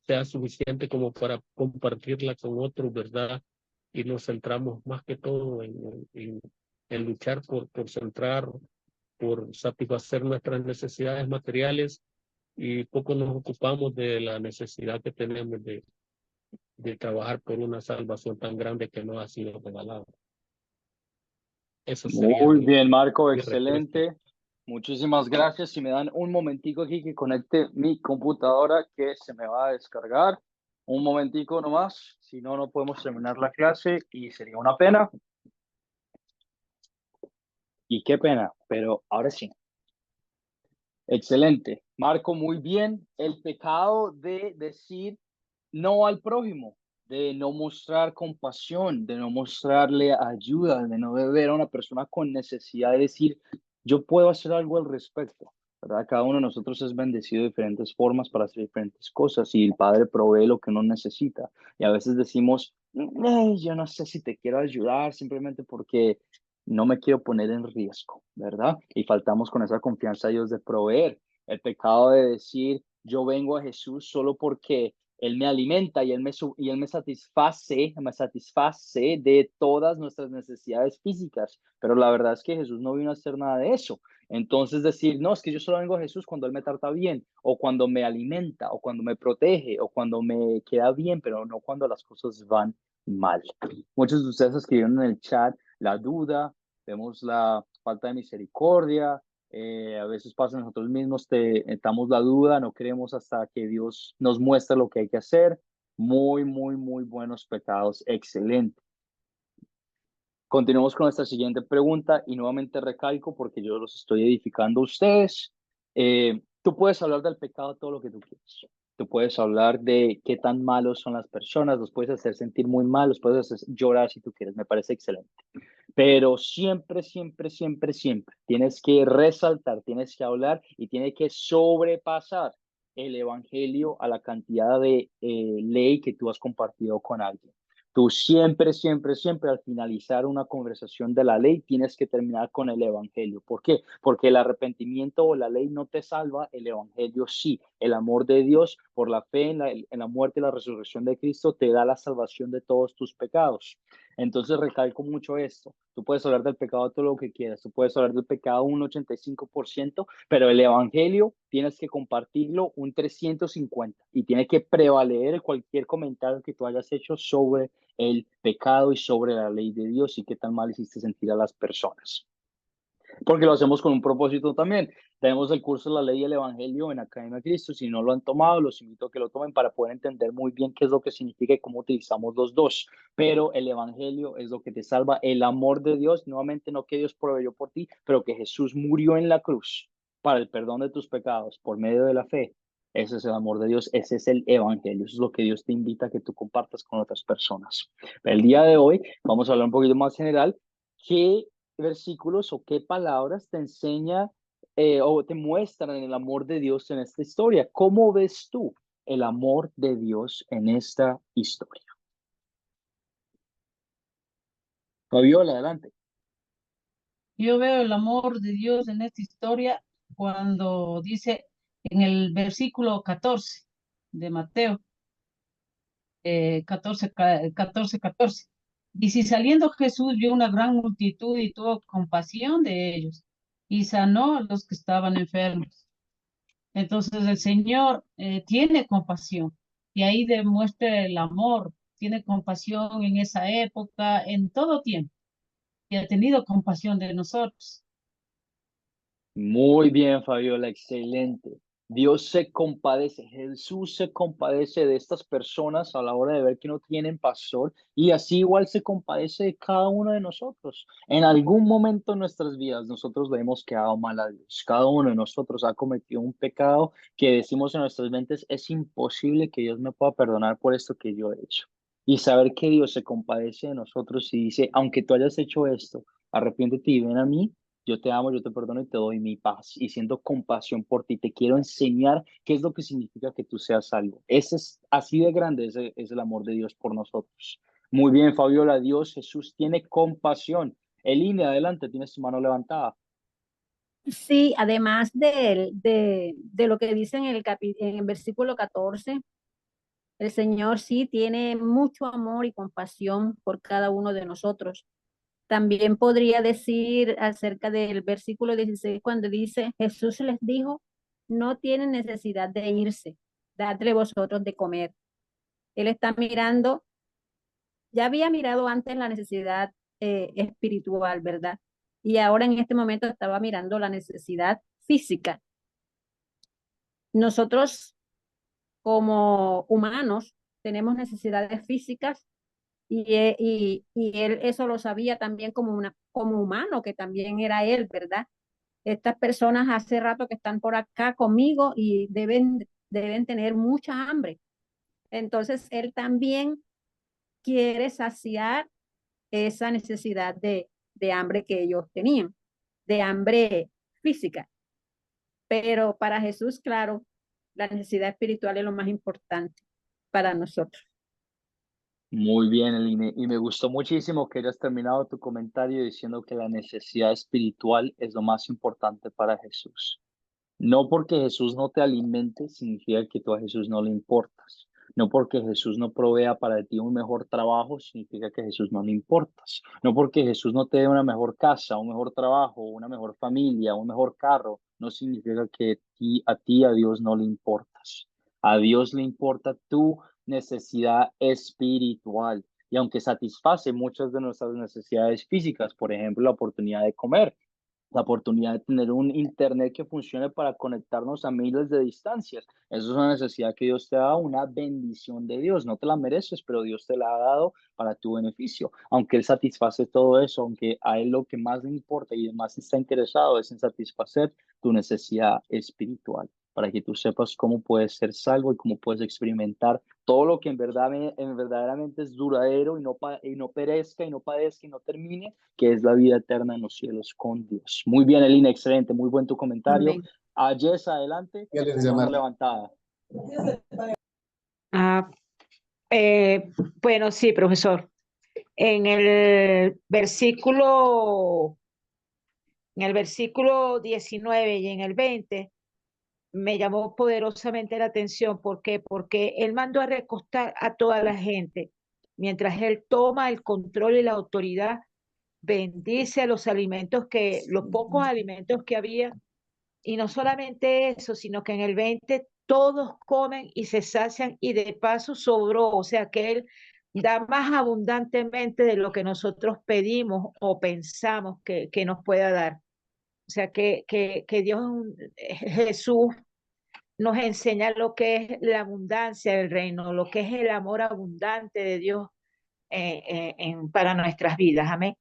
sea suficiente como para compartirla con otros, ¿verdad? Y nos centramos más que todo en luchar por satisfacer nuestras necesidades materiales, y poco nos ocupamos de la necesidad que tenemos de trabajar por una salvación tan grande que nos ha sido regalada. Eso sería Muy bien, Marco, mi respuesta. excelente. Muchísimas gracias. Si me dan un momentico aquí que conecte mi computadora que se me va a descargar. Un momentico nomás, si no, no podemos terminar la clase y sería una pena. Y qué pena, pero ahora sí. Excelente. Marco, muy bien. El pecado de decir no al prójimo, de no mostrar compasión, de no mostrarle ayuda, de no ver a una persona con necesidad de decir, yo puedo hacer algo al respecto, ¿verdad? Cada uno de nosotros es bendecido de diferentes formas para hacer diferentes cosas y el Padre provee lo que uno necesita. Y a veces decimos, yo no sé si te quiero ayudar simplemente porque no me quiero poner en riesgo, ¿verdad? Y faltamos con esa confianza a Dios de proveer. El pecado de decir, yo vengo a Jesús solo porque Él me alimenta y Él me satisface de todas nuestras necesidades físicas. Pero la verdad es que Jesús no vino a hacer nada de eso. Entonces decir, no, es que yo solo vengo a Jesús cuando Él me trata bien, o cuando me alimenta, o cuando me protege, o cuando me queda bien, pero no cuando las cosas van mal. Muchos de ustedes escribieron en el chat la duda, vemos la falta de misericordia, a veces pasa nosotros mismos, damos la duda, no creemos hasta que Dios nos muestra lo que hay que hacer. Muy, muy, muy buenos pecados. Excelente. Continuamos con nuestra siguiente pregunta y nuevamente recalco porque yo los estoy edificando a ustedes. Tú puedes hablar del pecado todo lo que tú quieras. Tú puedes hablar de qué tan malos son las personas, los puedes hacer sentir muy mal, los puedes hacer llorar si tú quieres. Me parece excelente. Pero siempre, siempre, siempre, siempre tienes que resaltar, tienes que hablar y tienes que sobrepasar el evangelio a la cantidad de ley que tú has compartido con alguien. Tú siempre, siempre, siempre al finalizar una conversación de la ley tienes que terminar con el evangelio. ¿Por qué? Porque el arrepentimiento o la ley no te salva, el evangelio sí. El amor de Dios por la fe en la muerte y la resurrección de Cristo te da la salvación de todos tus pecados. Entonces recalco mucho esto. Tú puedes hablar del pecado todo lo que quieras, tú puedes hablar del pecado un 85%, pero el evangelio tienes que compartirlo un 350 y tiene que prevalecer cualquier comentario que tú hayas hecho sobre el pecado y sobre la ley de Dios y qué tan mal hiciste sentir a las personas. Porque lo hacemos con un propósito también. Tenemos el curso de la ley y el evangelio en Academia Cristo. Si no lo han tomado, los invito a que lo tomen para poder entender muy bien qué es lo que significa y cómo utilizamos los dos. Pero el evangelio es lo que te salva, el amor de Dios, nuevamente no que Dios proveyó por ti, pero que Jesús murió en la cruz para el perdón de tus pecados por medio de la fe. Ese es el amor de Dios, ese es el evangelio, eso es lo que Dios te invita a que tú compartas con otras personas. Pero el día de hoy vamos a hablar un poquito más general. ¿Qué versículos o qué palabras te enseña o te muestran el amor de Dios en esta historia? ¿Cómo ves tú el amor de Dios en esta historia? Fabiola, adelante. Yo veo el amor de Dios en esta historia cuando dice en el versículo 14 de Mateo, 14. Y si saliendo Jesús vio una gran multitud y tuvo compasión de ellos y sanó a los que estaban enfermos. Entonces el Señor tiene compasión y ahí demuestra el amor, tiene compasión en esa época, en todo tiempo, y ha tenido compasión de nosotros. Muy bien, Fabiola, excelente. Dios se compadece, Jesús se compadece de estas personas a la hora de ver que no tienen pastor y así igual se compadece de cada uno de nosotros. En algún momento de nuestras vidas nosotros le hemos quedado mal a Dios. Cada uno de nosotros ha cometido un pecado que decimos en nuestras mentes, es imposible que Dios me pueda perdonar por esto que yo he hecho. Y saber que Dios se compadece de nosotros y dice, aunque tú hayas hecho esto, arrepiéntete y ven a mí. Yo te amo, yo te perdono y te doy mi paz. Y siento compasión por ti, te quiero enseñar qué es lo que significa que tú seas salvo. Ese es así de grande, ese es el amor de Dios por nosotros. Muy bien, Fabiola, Dios, Jesús tiene compasión. Eline, adelante, tienes tu mano levantada. Sí, además de lo que dice en en el versículo 14, el Señor sí tiene mucho amor y compasión por cada uno de nosotros. También podría decir acerca del versículo 16 cuando dice, Jesús les dijo, no tienen necesidad de irse, dadle vosotros de comer. Él está mirando, ya había mirado antes la necesidad espiritual, ¿verdad? Y ahora en este momento estaba mirando la necesidad física. Nosotros como humanos tenemos necesidades físicas y él eso lo sabía también como humano, que también era él, ¿verdad? Estas personas hace rato que están por acá conmigo y deben tener mucha hambre. Entonces, él también quiere saciar esa necesidad de hambre que ellos tenían, de hambre física. Pero para Jesús, claro, la necesidad espiritual es lo más importante para nosotros. Muy bien, Eline. Y me gustó muchísimo que hayas terminado tu comentario diciendo que la necesidad espiritual es lo más importante para Jesús. No porque Jesús no te alimente significa que tú a Jesús no le importas. No porque Jesús no provea para ti un mejor trabajo significa que a Jesús no le importas. No porque Jesús no te dé una mejor casa, un mejor trabajo, una mejor familia, un mejor carro, no significa que a Dios no le importas. A Dios le importa tu necesidad espiritual. Y aunque satisface muchas de nuestras necesidades físicas, por ejemplo, la oportunidad de comer, la oportunidad de tener un internet que funcione para conectarnos a miles de distancias. Eso es una necesidad que Dios te ha dado, una bendición de Dios. No te la mereces, pero Dios te la ha dado para tu beneficio. Aunque Él satisface todo eso, aunque a Él lo que más le importa y más está interesado es en satisfacer tu necesidad espiritual, para que tú sepas cómo puedes ser salvo y cómo puedes experimentar todo lo que verdaderamente es duradero y no perezca y no padezca y no termine, que es la vida eterna en los cielos con Dios. Muy bien, Elina, excelente, muy buen tu comentario. Amén. A Jess, adelante, mano levantada. Bueno, sí, profesor. En el versículo, en el versículo 19 y en el 20 me llamó poderosamente la atención. ¿Por qué? Porque él mandó a recostar a toda la gente. Mientras él toma el control y la autoridad, bendice a los alimentos los pocos alimentos que había. Y no solamente eso, sino que en el 20 todos comen y se sacian y de paso sobró. O sea que él da más abundantemente de lo que nosotros pedimos o pensamos que nos pueda dar. O sea que Dios, Jesús nos enseña lo que es la abundancia del reino, lo que es el amor abundante de Dios para nuestras vidas. Amén.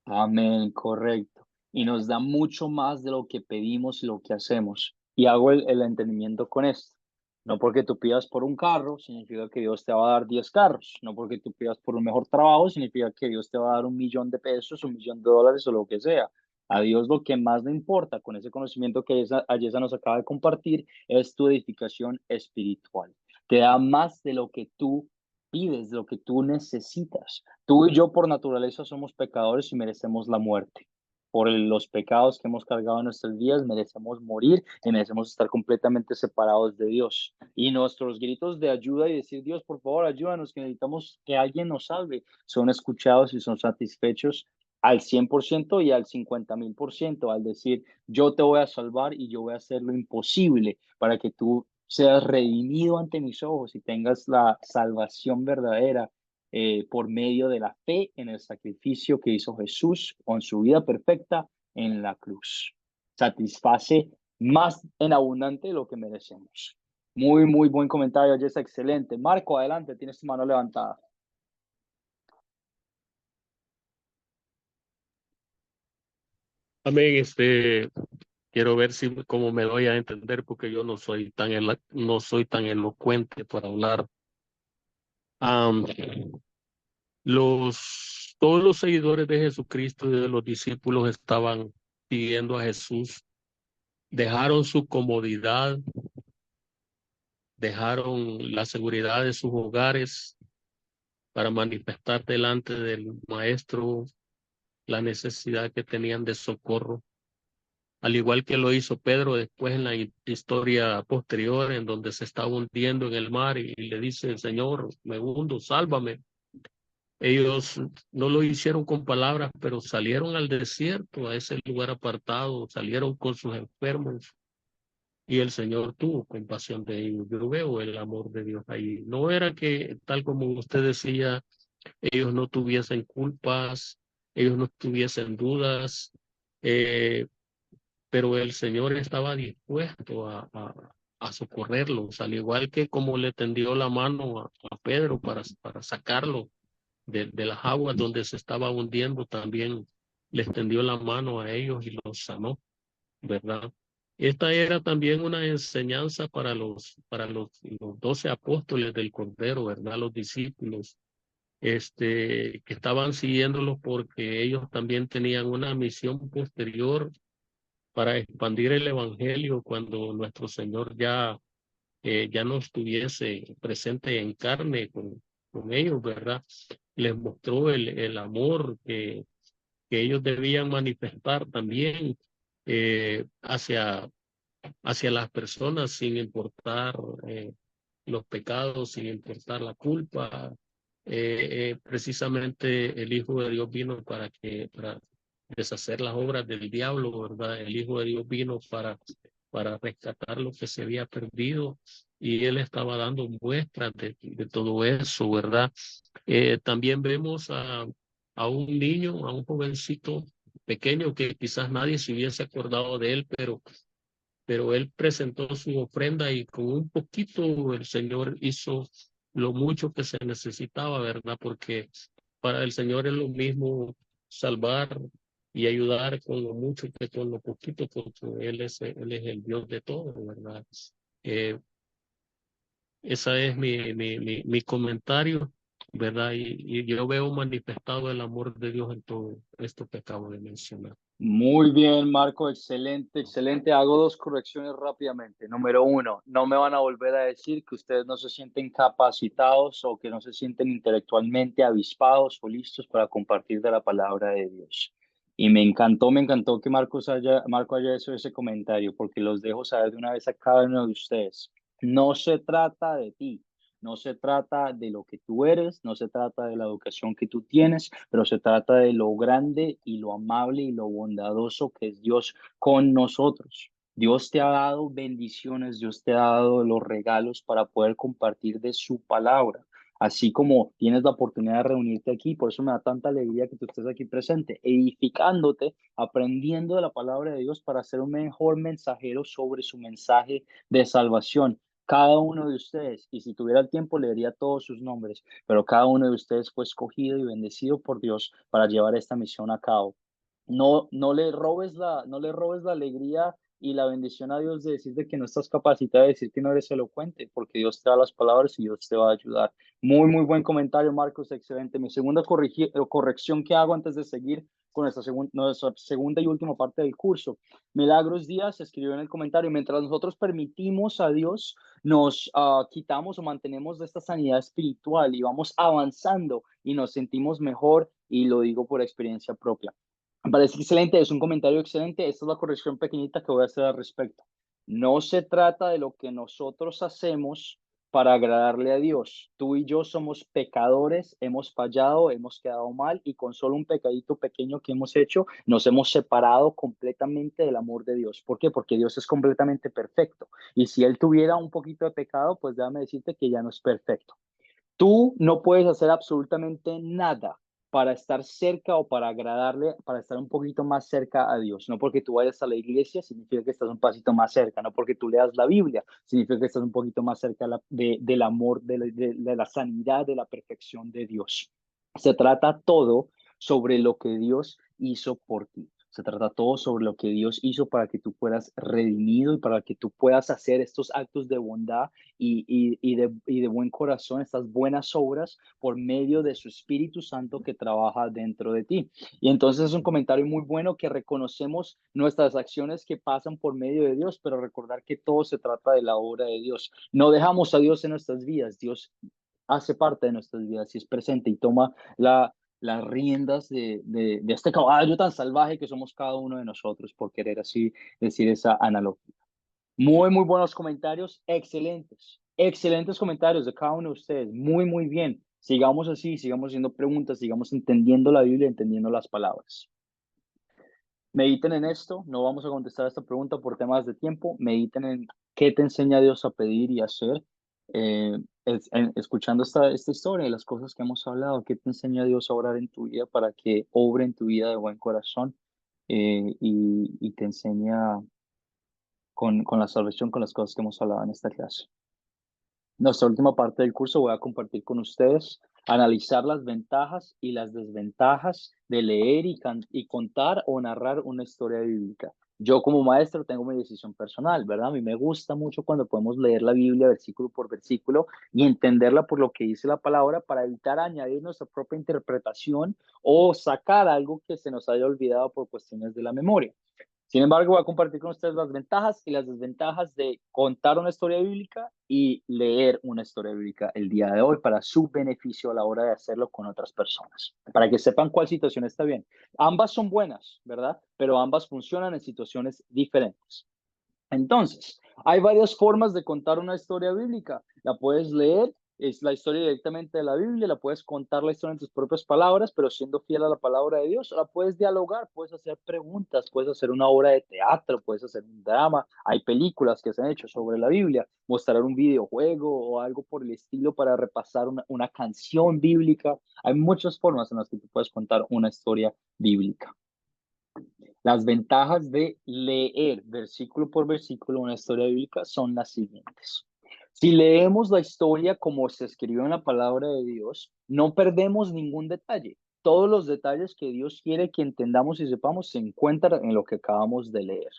Amén, correcto. Y nos da mucho más de lo que pedimos y lo que hacemos. Y hago el entendimiento con esto. No porque tú pidas por un carro, significa que Dios te va a dar 10 carros. No porque tú pidas por un mejor trabajo, significa que Dios te va a dar 1.000.000 de pesos, 1.000.000 de dólares o lo que sea. A Dios lo que más le importa con ese conocimiento que Ayesa nos acaba de compartir es tu edificación espiritual. Te da más de lo que tú pides, de lo que tú necesitas. Tú y yo por naturaleza somos pecadores y merecemos la muerte. Por los pecados que hemos cargado en nuestros días, merecemos morir y merecemos estar completamente separados de Dios. Y nuestros gritos de ayuda y decir, Dios, por favor, ayúdanos, que necesitamos que alguien nos salve, son escuchados y son satisfechos al 100% y al 50.000%, al decir, yo te voy a salvar y yo voy a hacer lo imposible para que tú seas redimido ante mis ojos y tengas la salvación verdadera por medio de la fe en el sacrificio que hizo Jesús con su vida perfecta en la cruz. Satisface más en abundante lo que merecemos. Muy, muy buen comentario, Jess, excelente. Marco, adelante, tienes tu mano levantada. Amén. Quiero ver si cómo me doy a entender, porque yo no soy tan elocuente para hablar. Am, todos los seguidores de Jesucristo y de los discípulos estaban siguiendo a Jesús, dejaron su comodidad, dejaron la seguridad de sus hogares para manifestar delante del Maestro la necesidad que tenían de socorro, al igual que lo hizo Pedro después en la historia posterior, en donde se estaba hundiendo en el mar y le dice, Señor, me hundo, sálvame. Ellos no lo hicieron con palabras, pero salieron al desierto, a ese lugar apartado, salieron con sus enfermos y el Señor tuvo compasión de ellos. Yo veo el amor de Dios ahí. No era que, tal como usted decía, ellos no tuviesen culpas, ellos no tuviesen dudas, pero el Señor estaba dispuesto a socorrerlos, al igual que como le tendió la mano a Pedro para sacarlo de las aguas donde se estaba hundiendo, también les tendió la mano a ellos y los sanó, ¿verdad? Esta era también una enseñanza para los 12 apóstoles del Cordero, ¿verdad? Los discípulos, que estaban siguiéndolos porque ellos también tenían una misión posterior para expandir el evangelio cuando nuestro Señor ya no estuviese presente en carne con ellos, ¿verdad? Les mostró el amor que ellos debían manifestar también hacia las personas sin importar los pecados, sin importar la culpa. Precisamente el Hijo de Dios vino para deshacer las obras del diablo, ¿verdad? El Hijo de Dios vino para rescatar lo que se había perdido y él estaba dando muestras de todo eso, ¿verdad? También vemos a un niño, a un jovencito pequeño que quizás nadie se hubiese acordado de él, pero él presentó su ofrenda y con un poquito el Señor hizo lo mucho que se necesitaba, ¿verdad? Porque para el Señor es lo mismo salvar y ayudar con lo mucho que con lo poquito, porque Él es el Dios de todo, ¿verdad? Eh, Ese es mi comentario, ¿verdad? Y yo veo manifestado el amor de Dios en todo esto que acabo de mencionar. Muy bien, Marco, excelente, excelente. Hago dos correcciones rápidamente. Número uno, no me van a volver a decir que ustedes no se sienten capacitados o que no se sienten intelectualmente avispados o listos para compartir de la palabra de Dios. Y me encantó que Marco haya hecho ese comentario, porque los dejo saber de una vez a cada uno de ustedes. No se trata de ti. No se trata de lo que tú eres, no se trata de la educación que tú tienes, pero se trata de lo grande y lo amable y lo bondadoso que es Dios con nosotros. Dios te ha dado bendiciones, Dios te ha dado los regalos para poder compartir de su palabra. Así como tienes la oportunidad de reunirte aquí, por eso me da tanta alegría que tú estés aquí presente, edificándote, aprendiendo de la palabra de Dios para ser un mejor mensajero sobre su mensaje de salvación. Cada uno de ustedes, y si tuviera el tiempo leería todos sus nombres, pero cada uno de ustedes fue escogido y bendecido por Dios para llevar esta misión a cabo. No le robes la alegría y la bendición a Dios de decirte que no estás capacitado, de decir que no eres elocuente, porque Dios te da las palabras y Dios te va a ayudar. Muy, muy buen comentario, Marcos, excelente. Mi segunda corrección que hago antes de seguir con nuestra segunda y última parte del curso. Milagros Díaz escribió en el comentario, mientras nosotros permitimos a Dios, nos quitamos o mantenemos de esta sanidad espiritual y vamos avanzando y nos sentimos mejor, y lo digo por experiencia propia. Me parece excelente, es un comentario excelente. Esta es la corrección pequeñita que voy a hacer al respecto. No se trata de lo que nosotros hacemos para agradarle a Dios. Tú y yo somos pecadores, hemos fallado, hemos quedado mal, y con solo un pecadito pequeño que hemos hecho, nos hemos separado completamente del amor de Dios. ¿Por qué? Porque Dios es completamente perfecto. Y si Él tuviera un poquito de pecado, pues déjame decirte que ya no es perfecto. Tú no puedes hacer absolutamente nada para estar cerca o para agradarle, para estar un poquito más cerca a Dios. No porque tú vayas a la iglesia significa que estás un pasito más cerca, no porque tú leas la Biblia significa que estás un poquito más cerca del amor, de la sanidad, de la perfección de Dios. Se trata todo sobre lo que Dios hizo por ti. Se trata todo sobre lo que Dios hizo para que tú fueras redimido y para que tú puedas hacer estos actos de bondad y de buen corazón, estas buenas obras por medio de su Espíritu Santo que trabaja dentro de ti. Y entonces es un comentario muy bueno, que reconocemos nuestras acciones que pasan por medio de Dios, pero recordar que todo se trata de la obra de Dios. No dejamos a Dios en nuestras vidas, Dios hace parte de nuestras vidas y es presente y toma las riendas de este caballo tan salvaje que somos cada uno de nosotros, por querer así decir esa analogía. Muy, muy buenos comentarios, excelentes, excelentes comentarios de cada uno de ustedes. Muy, muy bien. Sigamos así, sigamos haciendo preguntas, sigamos entendiendo la Biblia, entendiendo las palabras. Mediten en esto, no vamos a contestar esta pregunta por temas de tiempo. Mediten en qué te enseña Dios a pedir y hacer. Escuchando esta historia y las cosas que hemos hablado, qué te enseña Dios a orar en tu vida para que obre en tu vida de buen corazón, y te enseña con la salvación, con las cosas que hemos hablado en esta clase. Nuestra última parte del curso voy a compartir con ustedes, analizar las ventajas y las desventajas de leer y contar o narrar una historia bíblica. Yo como maestro tengo mi decisión personal, ¿verdad? A mí me gusta mucho cuando podemos leer la Biblia versículo por versículo y entenderla por lo que dice la palabra, para evitar añadir nuestra propia interpretación o sacar algo que se nos haya olvidado por cuestiones de la memoria. Sin embargo, voy a compartir con ustedes las ventajas y las desventajas de contar una historia bíblica y leer una historia bíblica el día de hoy, para su beneficio a la hora de hacerlo con otras personas, para que sepan cuál situación está bien. Ambas son buenas, ¿verdad? Pero ambas funcionan en situaciones diferentes. Entonces, hay varias formas de contar una historia bíblica. La puedes leer, es la historia directamente de la Biblia, la puedes contar la historia en tus propias palabras, pero siendo fiel a la palabra de Dios. La puedes dialogar, puedes hacer preguntas, puedes hacer una obra de teatro, puedes hacer un drama. Hay películas que se han hecho sobre la Biblia, mostrar un videojuego o algo por el estilo para repasar una canción bíblica. Hay muchas formas en las que tú puedes contar una historia bíblica. Las ventajas de leer versículo por versículo una historia bíblica son las siguientes. Si leemos la historia como se escribió en la palabra de Dios, no perdemos ningún detalle. Todos los detalles que Dios quiere que entendamos y sepamos se encuentran en lo que acabamos de leer.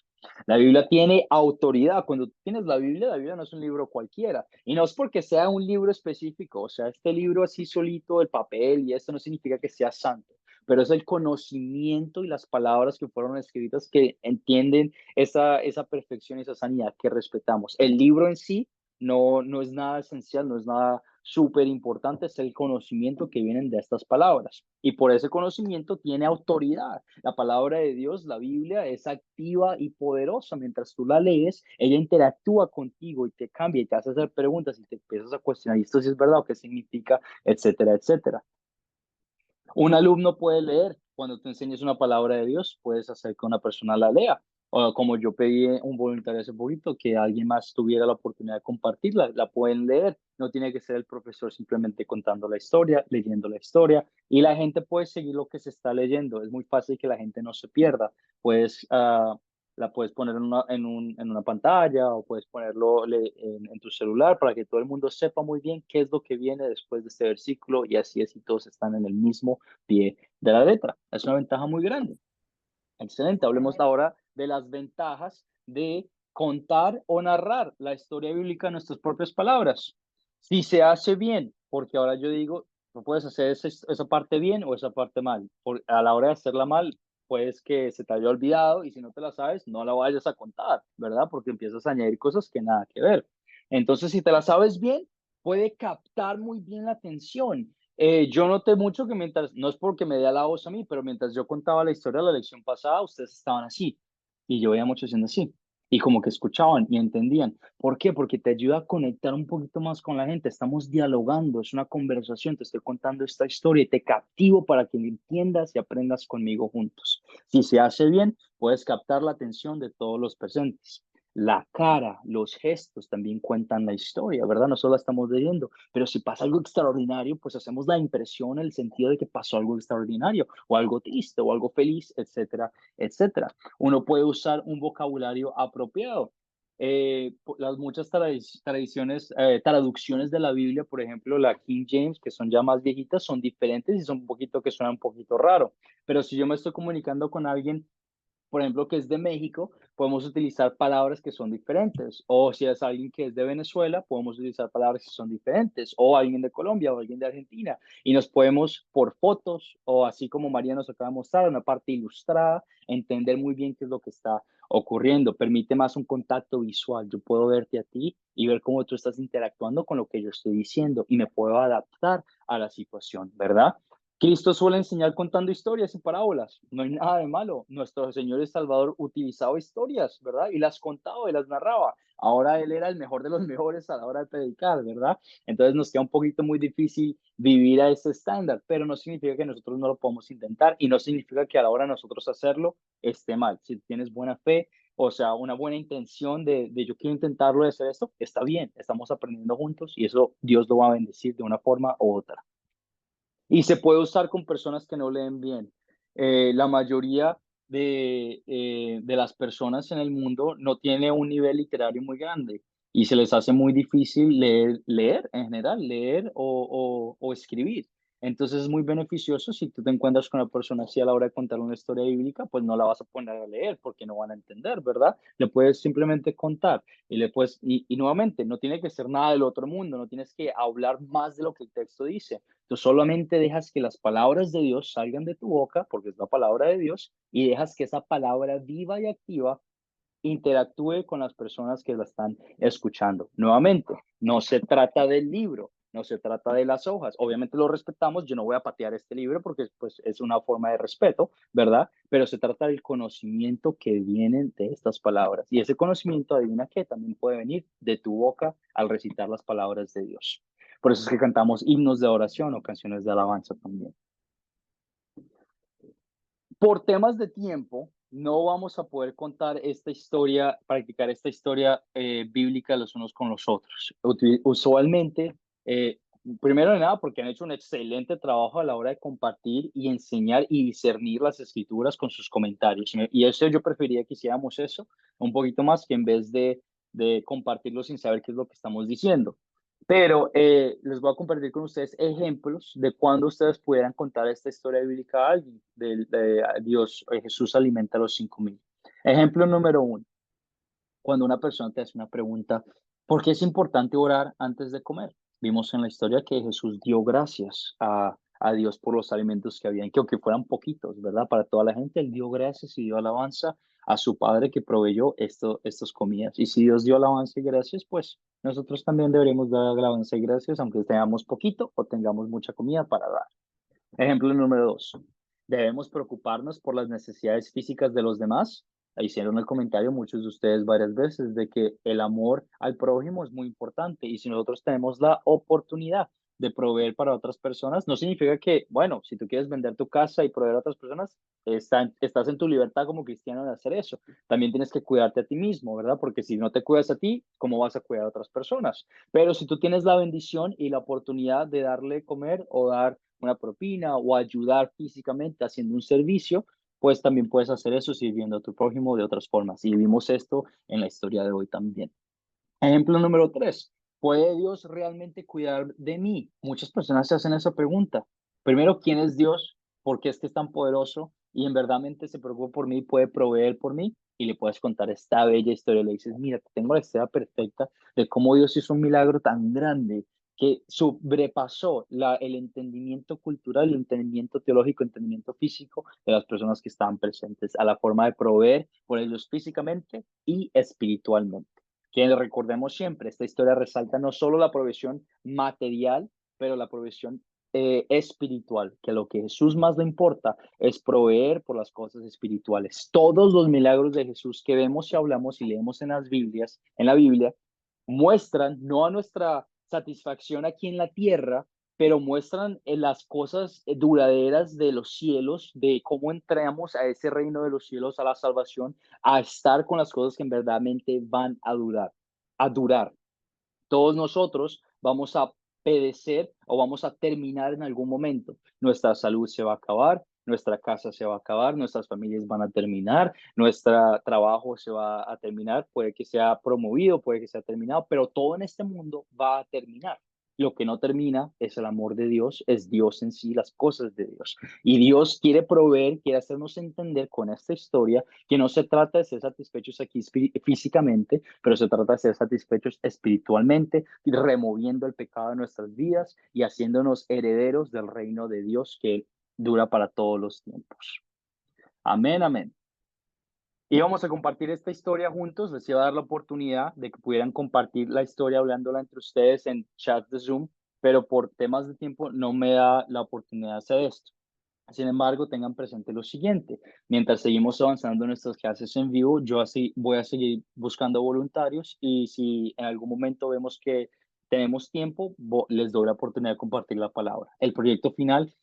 La Biblia tiene autoridad. Cuando tienes la Biblia no es un libro cualquiera. Y no es porque sea un libro específico, o sea, este libro así solito, el papel y esto no significa que sea santo. pero es el conocimiento y las palabras que fueron escritas que entienden esa perfección y esa sanidad que respetamos. El libro en sí no es nada esencial, no es nada súper importante, es el conocimiento que vienen de estas palabras. Y por ese conocimiento tiene autoridad. La palabra de Dios, la Biblia, es activa y poderosa. Mientras tú la lees, ella interactúa contigo y te cambia y te hace hacer preguntas y te empiezas a cuestionar, ¿y esto sí es verdad o qué significa? Etcétera, etcétera. Un alumno puede leer. Cuando te enseñes una palabra de Dios, puedes hacer que una persona la lea. O como yo pedí un voluntario hace poquito, que alguien más tuviera la oportunidad de compartirla, la pueden leer. No tiene que ser el profesor simplemente contando la historia, leyendo la historia, y la gente puede seguir lo que se está leyendo. Es muy fácil que la gente no se pierda. Puedes la puedes poner en una pantalla o puedes ponerlo en tu celular para que todo el mundo sepa muy bien qué es lo que viene después de este versículo y así es y todos están en el mismo pie de la letra. Es una ventaja muy grande. Excelente. Hablemos ahora de las ventajas de contar o narrar la historia bíblica en nuestras propias palabras. Si se hace bien, porque ahora yo digo, no puedes hacer esa parte bien o esa parte mal. A la hora de hacerla mal, puedes que se te haya olvidado y si no te la sabes, no la vayas a contar, ¿verdad? Porque empiezas a añadir cosas que nada que ver. Entonces, si te la sabes bien, puede captar muy bien la atención. Yo noté mucho que mientras, no es porque me dé la voz a mí, pero mientras yo contaba la historia de la lección pasada, ustedes estaban así. Y yo veía mucho haciendo así. Y como que escuchaban y entendían. ¿Por qué? Porque te ayuda a conectar un poquito más con la gente. Estamos dialogando, es una conversación. Te estoy contando esta historia y te captivo para que entiendas y aprendas conmigo juntos. Si se hace bien, puedes captar la atención de todos los presentes. La cara, los gestos también cuentan la historia, ¿verdad? No solo la estamos leyendo, pero si pasa algo extraordinario, pues hacemos la impresión en el sentido de que pasó algo extraordinario, o algo triste, o algo feliz, etcétera, etcétera. Uno puede usar un vocabulario apropiado. Las muchas traducciones de la Biblia, por ejemplo, la King James, que son ya más viejitas, son diferentes y son un poquito que suenan un poquito raro. Pero si yo me estoy comunicando con alguien por ejemplo, que es de México, podemos utilizar palabras que son diferentes. O si es alguien que es de Venezuela, podemos utilizar palabras que son diferentes. O alguien de Colombia o alguien de Argentina. Y nos podemos, por fotos, o así como María nos acaba de mostrar, una parte ilustrada, entender muy bien qué es lo que está ocurriendo. Permite más un contacto visual. Yo puedo verte a ti y ver cómo tú estás interactuando con lo que yo estoy diciendo y me puedo adaptar a la situación, ¿verdad? Cristo suele enseñar contando historias y parábolas. No hay nada de malo. Nuestro Señor y Salvador utilizaba historias, ¿verdad? Y las contaba y las narraba. Ahora Él era el mejor de los mejores a la hora de predicar, ¿verdad? Entonces nos queda un poquito muy difícil vivir a ese estándar, pero no significa que nosotros no lo podamos intentar y no significa que a la hora de nosotros hacerlo esté mal. Si tienes buena fe, o sea, una buena intención de yo quiero intentarlo de hacer esto, está bien. Estamos aprendiendo juntos y eso Dios lo va a bendecir de una forma u otra. Y se puede usar con personas que no leen bien. La mayoría de las personas en el mundo no tiene un nivel literario muy grande y se les hace muy difícil leer en general, leer o escribir. Entonces es muy beneficioso si tú te encuentras con una persona así a la hora de contar una historia bíblica, pues no la vas a poner a leer porque no van a entender, ¿verdad? Le puedes simplemente contar y nuevamente, no tiene que ser nada del otro mundo, no tienes que hablar más de lo que el texto dice. Tú solamente dejas que las palabras de Dios salgan de tu boca, porque es la palabra de Dios, y dejas que esa palabra viva y activa interactúe con las personas que la están escuchando. Nuevamente, no se trata del libro, no se trata de las hojas. Obviamente lo respetamos, yo no voy a patear este libro porque pues, es una forma de respeto, ¿verdad? Pero se trata del conocimiento que viene de estas palabras. Y ese conocimiento, adivina qué, también puede venir de tu boca al recitar las palabras de Dios. Por eso es que cantamos himnos de oración o canciones de alabanza también. Por temas de tiempo, no vamos a poder contar esta historia, practicar esta historia bíblica los unos con los otros. Usualmente, primero de nada, porque han hecho un excelente trabajo a la hora de compartir y enseñar y discernir las escrituras con sus comentarios. Y eso yo preferiría que hiciéramos eso un poquito más que en vez de compartirlo sin saber qué es lo que estamos diciendo. Pero les voy a compartir con ustedes ejemplos de cuando ustedes pudieran contar esta historia bíblica a alguien. De Dios, Jesús alimenta a los 5,000. Ejemplo número 1. Cuando una persona te hace una pregunta, ¿por qué es importante orar antes de comer? Vimos en la historia que Jesús dio gracias a Dios por los alimentos que habían, que aunque fueran poquitos, ¿verdad? Para toda la gente, él dio gracias y dio alabanza a su Padre que proveyó estas comidas. Y si Dios dio alabanza y gracias, pues nosotros también deberíamos dar alabanza y gracias, aunque tengamos poquito o tengamos mucha comida para dar. Ejemplo número 2. Debemos preocuparnos por las necesidades físicas de los demás. Hicieron el comentario muchos de ustedes varias veces de que el amor al prójimo es muy importante y si nosotros tenemos la oportunidad de proveer para otras personas, no significa que, bueno, si tú quieres vender tu casa y proveer a otras personas, estás en tu libertad como cristiano de hacer eso. También tienes que cuidarte a ti mismo, ¿verdad? Porque si no te cuidas a ti, ¿cómo vas a cuidar a otras personas? Pero si tú tienes la bendición y la oportunidad de darle comer o dar una propina o ayudar físicamente haciendo un servicio, pues también puedes hacer eso sirviendo a tu prójimo de otras formas. Y vimos esto en la historia de hoy también. Ejemplo número 3. ¿Puede Dios realmente cuidar de mí? Muchas personas se hacen esa pregunta. Primero, ¿quién es Dios? ¿Por qué es que es tan poderoso? Y en verdad se preocupa por mí, puede proveer por mí. Y le puedes contar esta bella historia. Le dices, mira, tengo la historia perfecta de cómo Dios hizo un milagro tan grande que sobrepasó el entendimiento cultural, el entendimiento teológico, el entendimiento físico de las personas que estaban presentes, a la forma de proveer por ellos físicamente y espiritualmente. Que recordemos siempre, esta historia resalta no solo la provisión material, pero la provisión espiritual, que lo que Jesús más le importa es proveer por las cosas espirituales. Todos los milagros de Jesús que vemos y hablamos y leemos en la Biblia, muestran no a nuestra satisfacción aquí en la tierra, pero muestran las cosas duraderas de los cielos, de cómo entramos a ese reino de los cielos, a la salvación, a estar con las cosas que en verdaderamente van a durar. Todos nosotros vamos a perecer o vamos a terminar en algún momento. Nuestra salud se va a acabar, nuestra casa se va a acabar, nuestras familias van a terminar, nuestro trabajo se va a terminar, puede que sea promovido, puede que sea terminado, pero todo en este mundo va a terminar. Lo que no termina es el amor de Dios, es Dios en sí, las cosas de Dios. Y Dios quiere proveer, quiere hacernos entender con esta historia que no se trata de ser satisfechos aquí físicamente, pero se trata de ser satisfechos espiritualmente, removiendo el pecado de nuestras vidas y haciéndonos herederos del reino de Dios que dura para todos los tiempos. Amén, amén. Y vamos a compartir esta historia juntos. Les iba a dar la oportunidad de que pudieran compartir la historia hablándola entre ustedes en chat de Zoom, pero por temas de tiempo no me da la oportunidad de hacer esto. Sin embargo, tengan presente lo siguiente. Mientras seguimos avanzando en nuestras clases en vivo, yo así voy a seguir buscando voluntarios y si en algún momento vemos que tenemos tiempo, les doy la oportunidad de compartir la palabra. El proyecto final,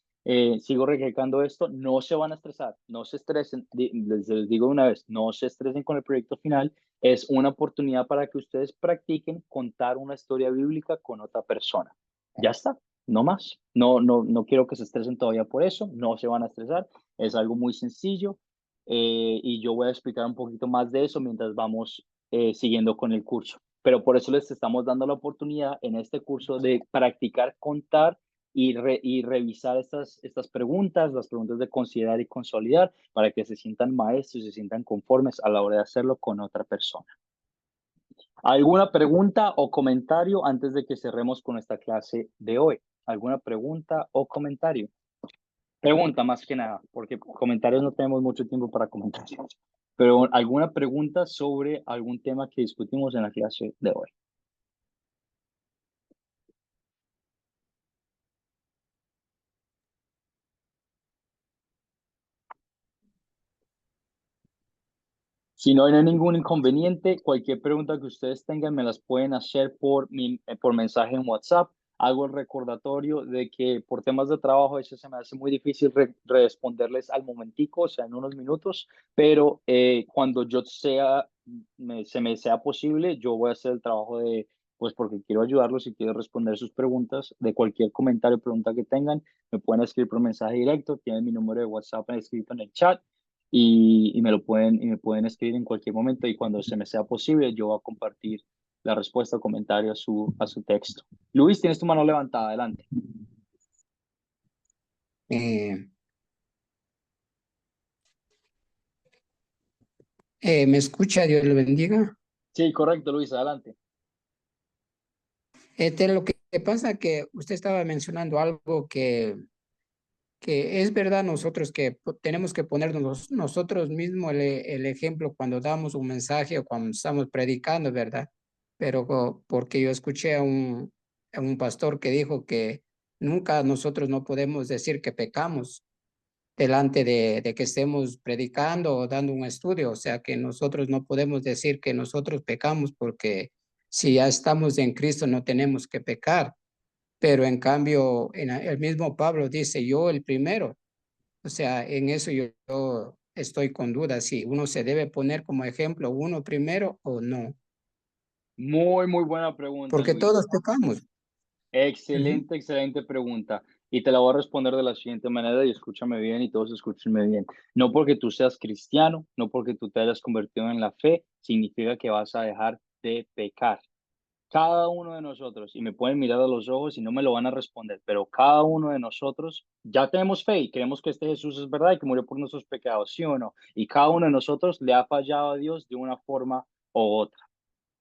sigo recalcando esto, no se van a estresar, no se estresen, les digo una vez, no se estresen con el proyecto final, es una oportunidad para que ustedes practiquen contar una historia bíblica con otra persona. Ya está. No más. No quiero que se estresen todavía por eso. No se van a estresar. Es algo muy sencillo. Y yo voy a explicar un poquito más de eso mientras vamos siguiendo con el curso. Pero por eso les estamos dando la oportunidad en este curso de practicar contar y revisar estas preguntas, las preguntas de considerar y consolidar, para que se sientan maestros y se sientan conformes a la hora de hacerlo con otra persona. ¿Alguna pregunta o comentario antes de que cerremos con esta clase de hoy? ¿Alguna pregunta o comentario? Pregunta más que nada, porque comentarios no tenemos mucho tiempo para comentarios. Pero ¿alguna pregunta sobre algún tema que discutimos en la clase de hoy? Si no hay ningún inconveniente, cualquier pregunta que ustedes tengan me las pueden hacer por mensaje en WhatsApp. Hago el recordatorio de que por temas de trabajo eso se me hace muy difícil responderles al momentico, o sea, en unos minutos, pero cuando se me sea posible, yo voy a hacer el trabajo pues porque quiero ayudarlos y quiero responder sus preguntas. De cualquier comentario o pregunta que tengan, me pueden escribir por mensaje directo, tienen mi número de WhatsApp escrito en el chat. Y me pueden escribir en cualquier momento y cuando se me sea posible yo voy a compartir la respuesta o comentario a su texto. Luis, tienes tu mano levantada, adelante. ¿Me escucha? Dios le bendiga. Sí, correcto, Luis, adelante. Lo que pasa que usted estaba mencionando algo que que es verdad nosotros que tenemos que ponernos nosotros mismos el ejemplo cuando damos un mensaje o cuando estamos predicando, ¿verdad? Pero porque yo escuché a un pastor que dijo que nunca nosotros no podemos decir que pecamos delante de que estemos predicando o dando un estudio, o sea que nosotros no podemos decir que nosotros pecamos porque si ya estamos en Cristo no tenemos que pecar, pero en cambio el mismo Pablo dice, yo el primero, o sea, en eso yo estoy con dudas si uno se debe poner como ejemplo uno primero o no, Muy buena pregunta, porque Luis. todos pecamos. Ujú. Excelente pregunta. Y te la voy a responder de la siguiente manera y escúchame bien y todos escúchenme bien. No porque tú seas cristiano, no porque tú te hayas convertido en la fe, significa que vas a dejar de pecar. Cada uno de nosotros, y me pueden mirar a los ojos y no me lo van a responder, pero cada uno de nosotros ya tenemos fe y creemos que este Jesús es verdad y que murió por nuestros pecados, ¿sí o no? Y cada uno de nosotros le ha fallado a Dios de una forma u otra.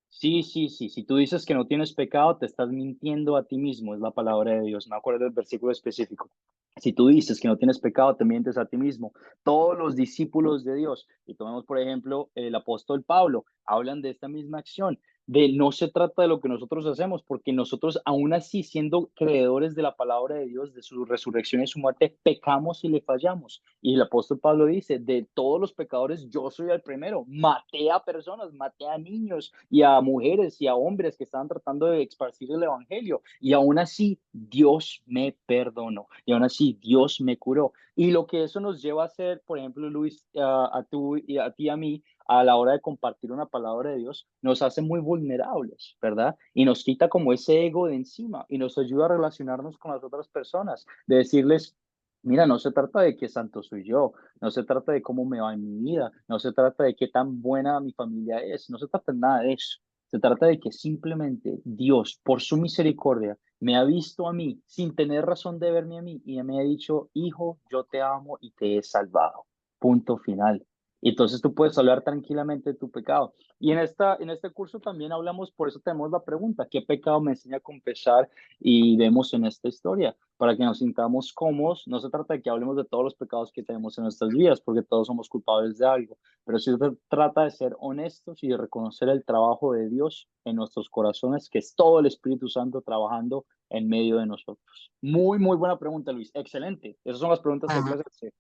Sí, sí, sí. Si tú dices que no tienes pecado, te estás mintiendo a ti mismo, es la palabra de Dios. Me acuerdo del versículo específico. Si tú dices que no tienes pecado, te mientes a ti mismo. Todos los discípulos de Dios, y tomemos por ejemplo el apóstol Pablo, hablan de esta misma acción, de no se trata de lo que nosotros hacemos, porque nosotros aún así siendo creedores de la palabra de Dios, de su resurrección y su muerte, pecamos y le fallamos. Y el apóstol Pablo dice, de todos los pecadores, yo soy el primero. Maté a personas, maté a niños y a mujeres y a hombres que estaban tratando de esparcir el evangelio. Y aún así, Dios me perdonó. Y aún así, Dios me curó. Y lo que eso nos lleva a hacer, por ejemplo, Luis, a tú y a ti y a mí, a la hora de compartir una palabra de Dios, nos hace muy vulnerables, ¿verdad? Y nos quita como ese ego de encima y nos ayuda a relacionarnos con las otras personas, de decirles, mira, no se trata de qué santo soy yo, no se trata de cómo me va en mi vida, no se trata de qué tan buena mi familia es, no se trata de nada de eso. Se trata de que simplemente Dios, por su misericordia, me ha visto a mí sin tener razón de verme a mí y me ha dicho, hijo, yo te amo y te he salvado. Punto final. Y entonces tú puedes hablar tranquilamente de tu pecado. Y en este curso también hablamos, por eso tenemos la pregunta, ¿qué pecado me enseña a confesar? Y vemos en esta historia, para que nos sintamos cómodos. No se trata de que hablemos de todos los pecados que tenemos en nuestras vidas, porque todos somos culpables de algo, pero sí se trata de ser honestos y de reconocer el trabajo de Dios en nuestros corazones, que es todo el Espíritu Santo trabajando en medio de nosotros. Muy buena pregunta, Luis. Excelente. Esas son las preguntas que hay que Ajá. hacerse.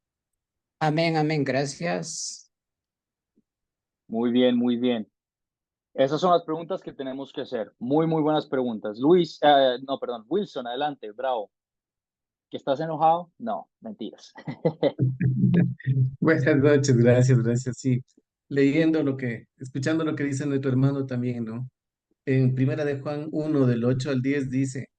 Amén, amén, gracias. Muy bien, muy bien. Esas son las preguntas que tenemos que hacer. Muy buenas preguntas. Luis, no, perdón, Wilson, adelante, bravo. ¿Que estás enojado? No, mentiras. Buenas noches, gracias, gracias. Sí, leyendo escuchando lo que dice nuestro hermano también, ¿no? En Primera de Juan 1, del 8 al 10 dice,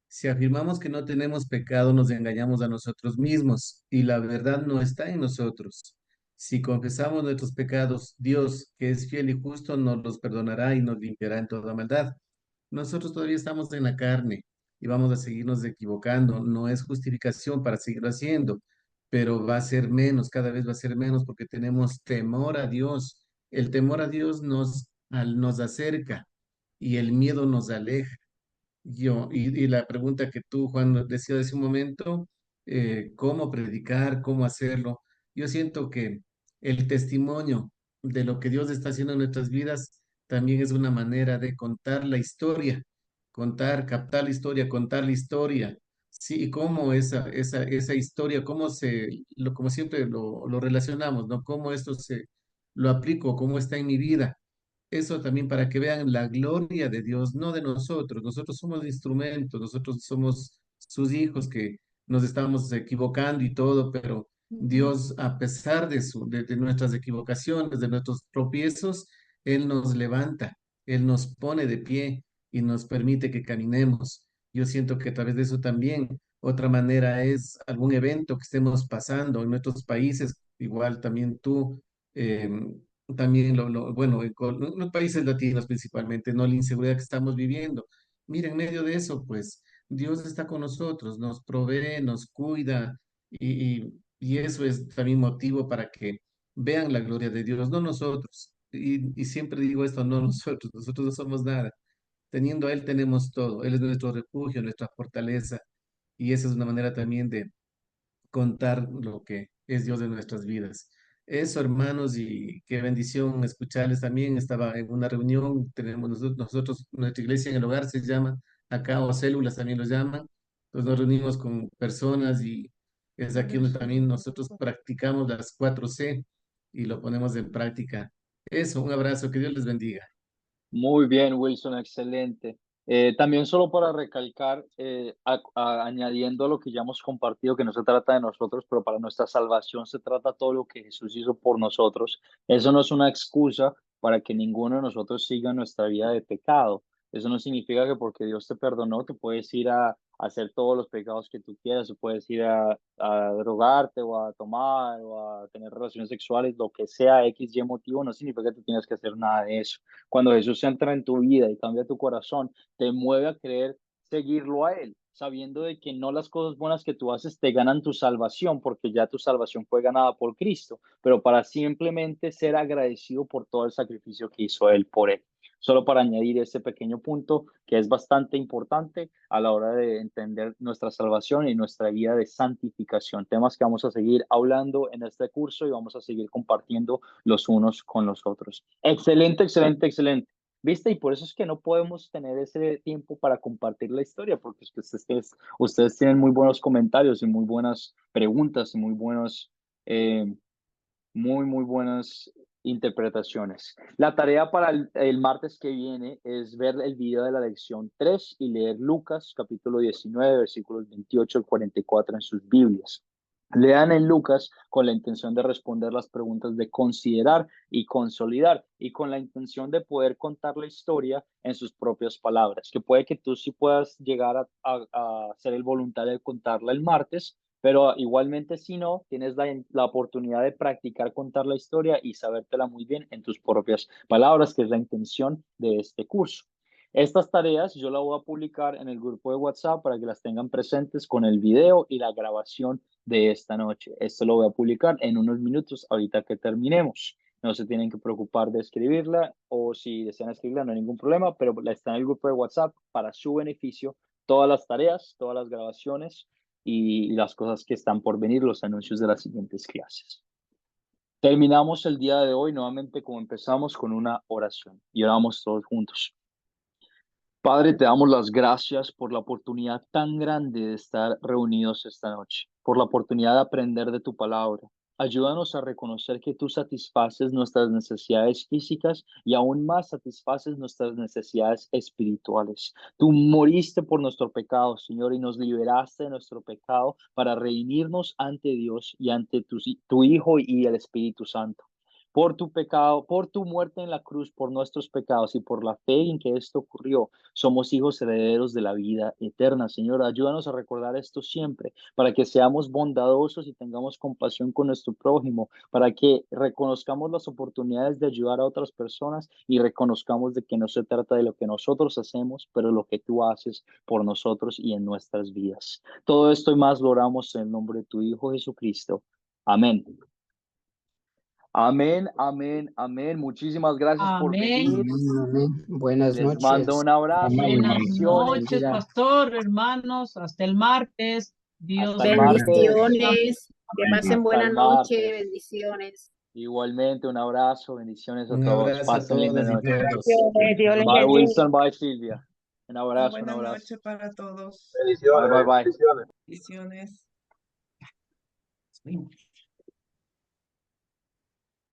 si afirmamos que no tenemos pecado, nos engañamos a nosotros mismos y la verdad no está en nosotros. Si confesamos nuestros pecados, Dios, que es fiel y justo, nos los perdonará y nos limpiará en toda maldad. Nosotros todavía estamos en la carne y vamos a seguirnos equivocando. No es justificación para seguirlo haciendo, pero va a ser menos, cada vez va a ser menos porque tenemos temor a Dios. El temor a Dios nos acerca y el miedo nos aleja. Y la pregunta que tú, Juan, decías hace un momento, ¿cómo predicar? ¿Cómo hacerlo? Yo siento que el testimonio de lo que Dios está haciendo en nuestras vidas también es una manera de contar la historia, captar la historia, contar la historia. Sí, y cómo esa historia, como siempre lo relacionamos, ¿no? Cómo esto lo aplico, cómo está en mi vida. Eso también para que vean la gloria de Dios, no de nosotros. Nosotros somos instrumentos, nosotros somos sus hijos que nos estamos equivocando y todo, pero Ujú. Dios, a pesar de nuestras equivocaciones, de nuestros tropiezos, Él nos levanta, Él nos pone de pie y nos permite que caminemos. Yo siento que a través de eso también, otra manera es algún evento que estemos pasando en nuestros países, igual también tú. También bueno, en los países latinos principalmente, ¿no? La inseguridad que estamos viviendo. Mira, en medio de eso, pues, Dios está con nosotros, nos provee, nos cuida, y eso es también motivo para que vean la gloria de Dios, no nosotros. Y siempre digo esto, no nosotros no somos nada. Teniendo a Él tenemos todo. Él es nuestro refugio, nuestra fortaleza, y esa es una manera también contar lo que es Dios de nuestras vidas. Eso, hermanos, y qué bendición escucharles también. Estaba en una reunión, tenemos nuestra iglesia en el hogar se llama, acá o células también lo llaman. Entonces nos reunimos con personas y es aquí donde también nosotros practicamos las 4C y lo ponemos en práctica. Eso, un abrazo, que Dios les bendiga. Muy bien, Wilson, excelente. También solo para recalcar, añadiendo a lo que ya hemos compartido, que no se trata de nosotros, pero para nuestra salvación se trata todo lo que Jesús hizo por nosotros. Eso no es una excusa para que ninguno de nosotros siga nuestra vida de pecado. Eso no significa que porque Dios te perdonó, tú puedes ir a hacer todos los pecados que tú quieras, o puedes ir a drogarte o a tomar o a tener relaciones sexuales, lo que sea, X, Y motivo, no significa que tú tienes que hacer nada de eso. Cuando Jesús entra en tu vida y cambia tu corazón, te mueve a querer seguirlo a Él, sabiendo de que no las cosas buenas que tú haces te ganan tu salvación, porque ya tu salvación fue ganada por Cristo, pero para simplemente ser agradecido por todo el sacrificio que hizo Él por Él. Solo para añadir ese pequeño punto que es bastante importante a la hora de entender nuestra salvación y nuestra vida de santificación. Temas que vamos a seguir hablando en este curso y vamos a seguir compartiendo los unos con los otros. Excelente, excelente, excelente. ¿Viste? Y por eso es que no podemos tener ese tiempo para compartir la historia, porque ustedes tienen muy buenos comentarios y muy buenas preguntas y muy buenos, muy buenas interpretaciones. La tarea para el martes que viene es ver el video de la lección 3 y leer Lucas capítulo 19, versículos 28 al 44 en sus Biblias. Lean en Lucas con la intención de responder las preguntas de considerar y consolidar y con la intención de poder contar la historia en sus propias palabras, que puede que tú sí puedas llegar a ser el voluntario de contarla el martes, pero igualmente si no, tienes la oportunidad de practicar contar la historia y sabértela muy bien en tus propias palabras, que es la intención de este curso. Estas tareas yo las voy a publicar en el grupo de WhatsApp para que las tengan presentes con el video y la grabación de esta noche. Esto lo voy a publicar en unos minutos ahorita que terminemos. No se tienen que preocupar de escribirla o si desean escribirla no hay ningún problema, pero está en el grupo de WhatsApp para su beneficio. Todas las tareas, todas las grabaciones y las cosas que están por venir, los anuncios de las siguientes clases. Terminamos el día de hoy nuevamente como empezamos con una oración y oramos todos juntos. Padre, te damos las gracias por la oportunidad tan grande de estar reunidos esta noche, por la oportunidad de aprender de tu palabra. Ayúdanos a reconocer que tú satisfaces nuestras necesidades físicas y aún más satisfaces nuestras necesidades espirituales. Tú moriste por nuestro pecado, Señor, y nos liberaste de nuestro pecado para redimirnos ante Dios y ante tu Hijo y el Espíritu Santo. Por tu pecado, por tu muerte en la cruz, por nuestros pecados y por la fe en que esto ocurrió, somos hijos herederos de la vida eterna. Señor, ayúdanos a recordar esto siempre, para que seamos bondadosos y tengamos compasión con nuestro prójimo, para que reconozcamos las oportunidades de ayudar a otras personas y reconozcamos de que no se trata de lo que nosotros hacemos, pero lo que tú haces por nosotros y en nuestras vidas. Todo esto y más lo oramos en el nombre de tu Hijo Jesucristo. Amén. Amén, amén, amén. Muchísimas gracias por venir. Amén. Amén. Buenas Les noches. mando un abrazo. Buenas Bendiciones. noches, pastor, hermanos. Hasta el martes. Dios Hasta el los martes. bendiga. Bendiciones, que pasen Hasta buena el noche, martes. Igualmente, Igualmente, un abrazo. Bendiciones a Un todos. abrazo a Pasen linda todas y noche. todos. Dios les Bye, bendiga. Wilson. Bye, Silvia. Un abrazo, un Buenas abrazo. noches para todos. Bye, bye, bye. Bendiciones.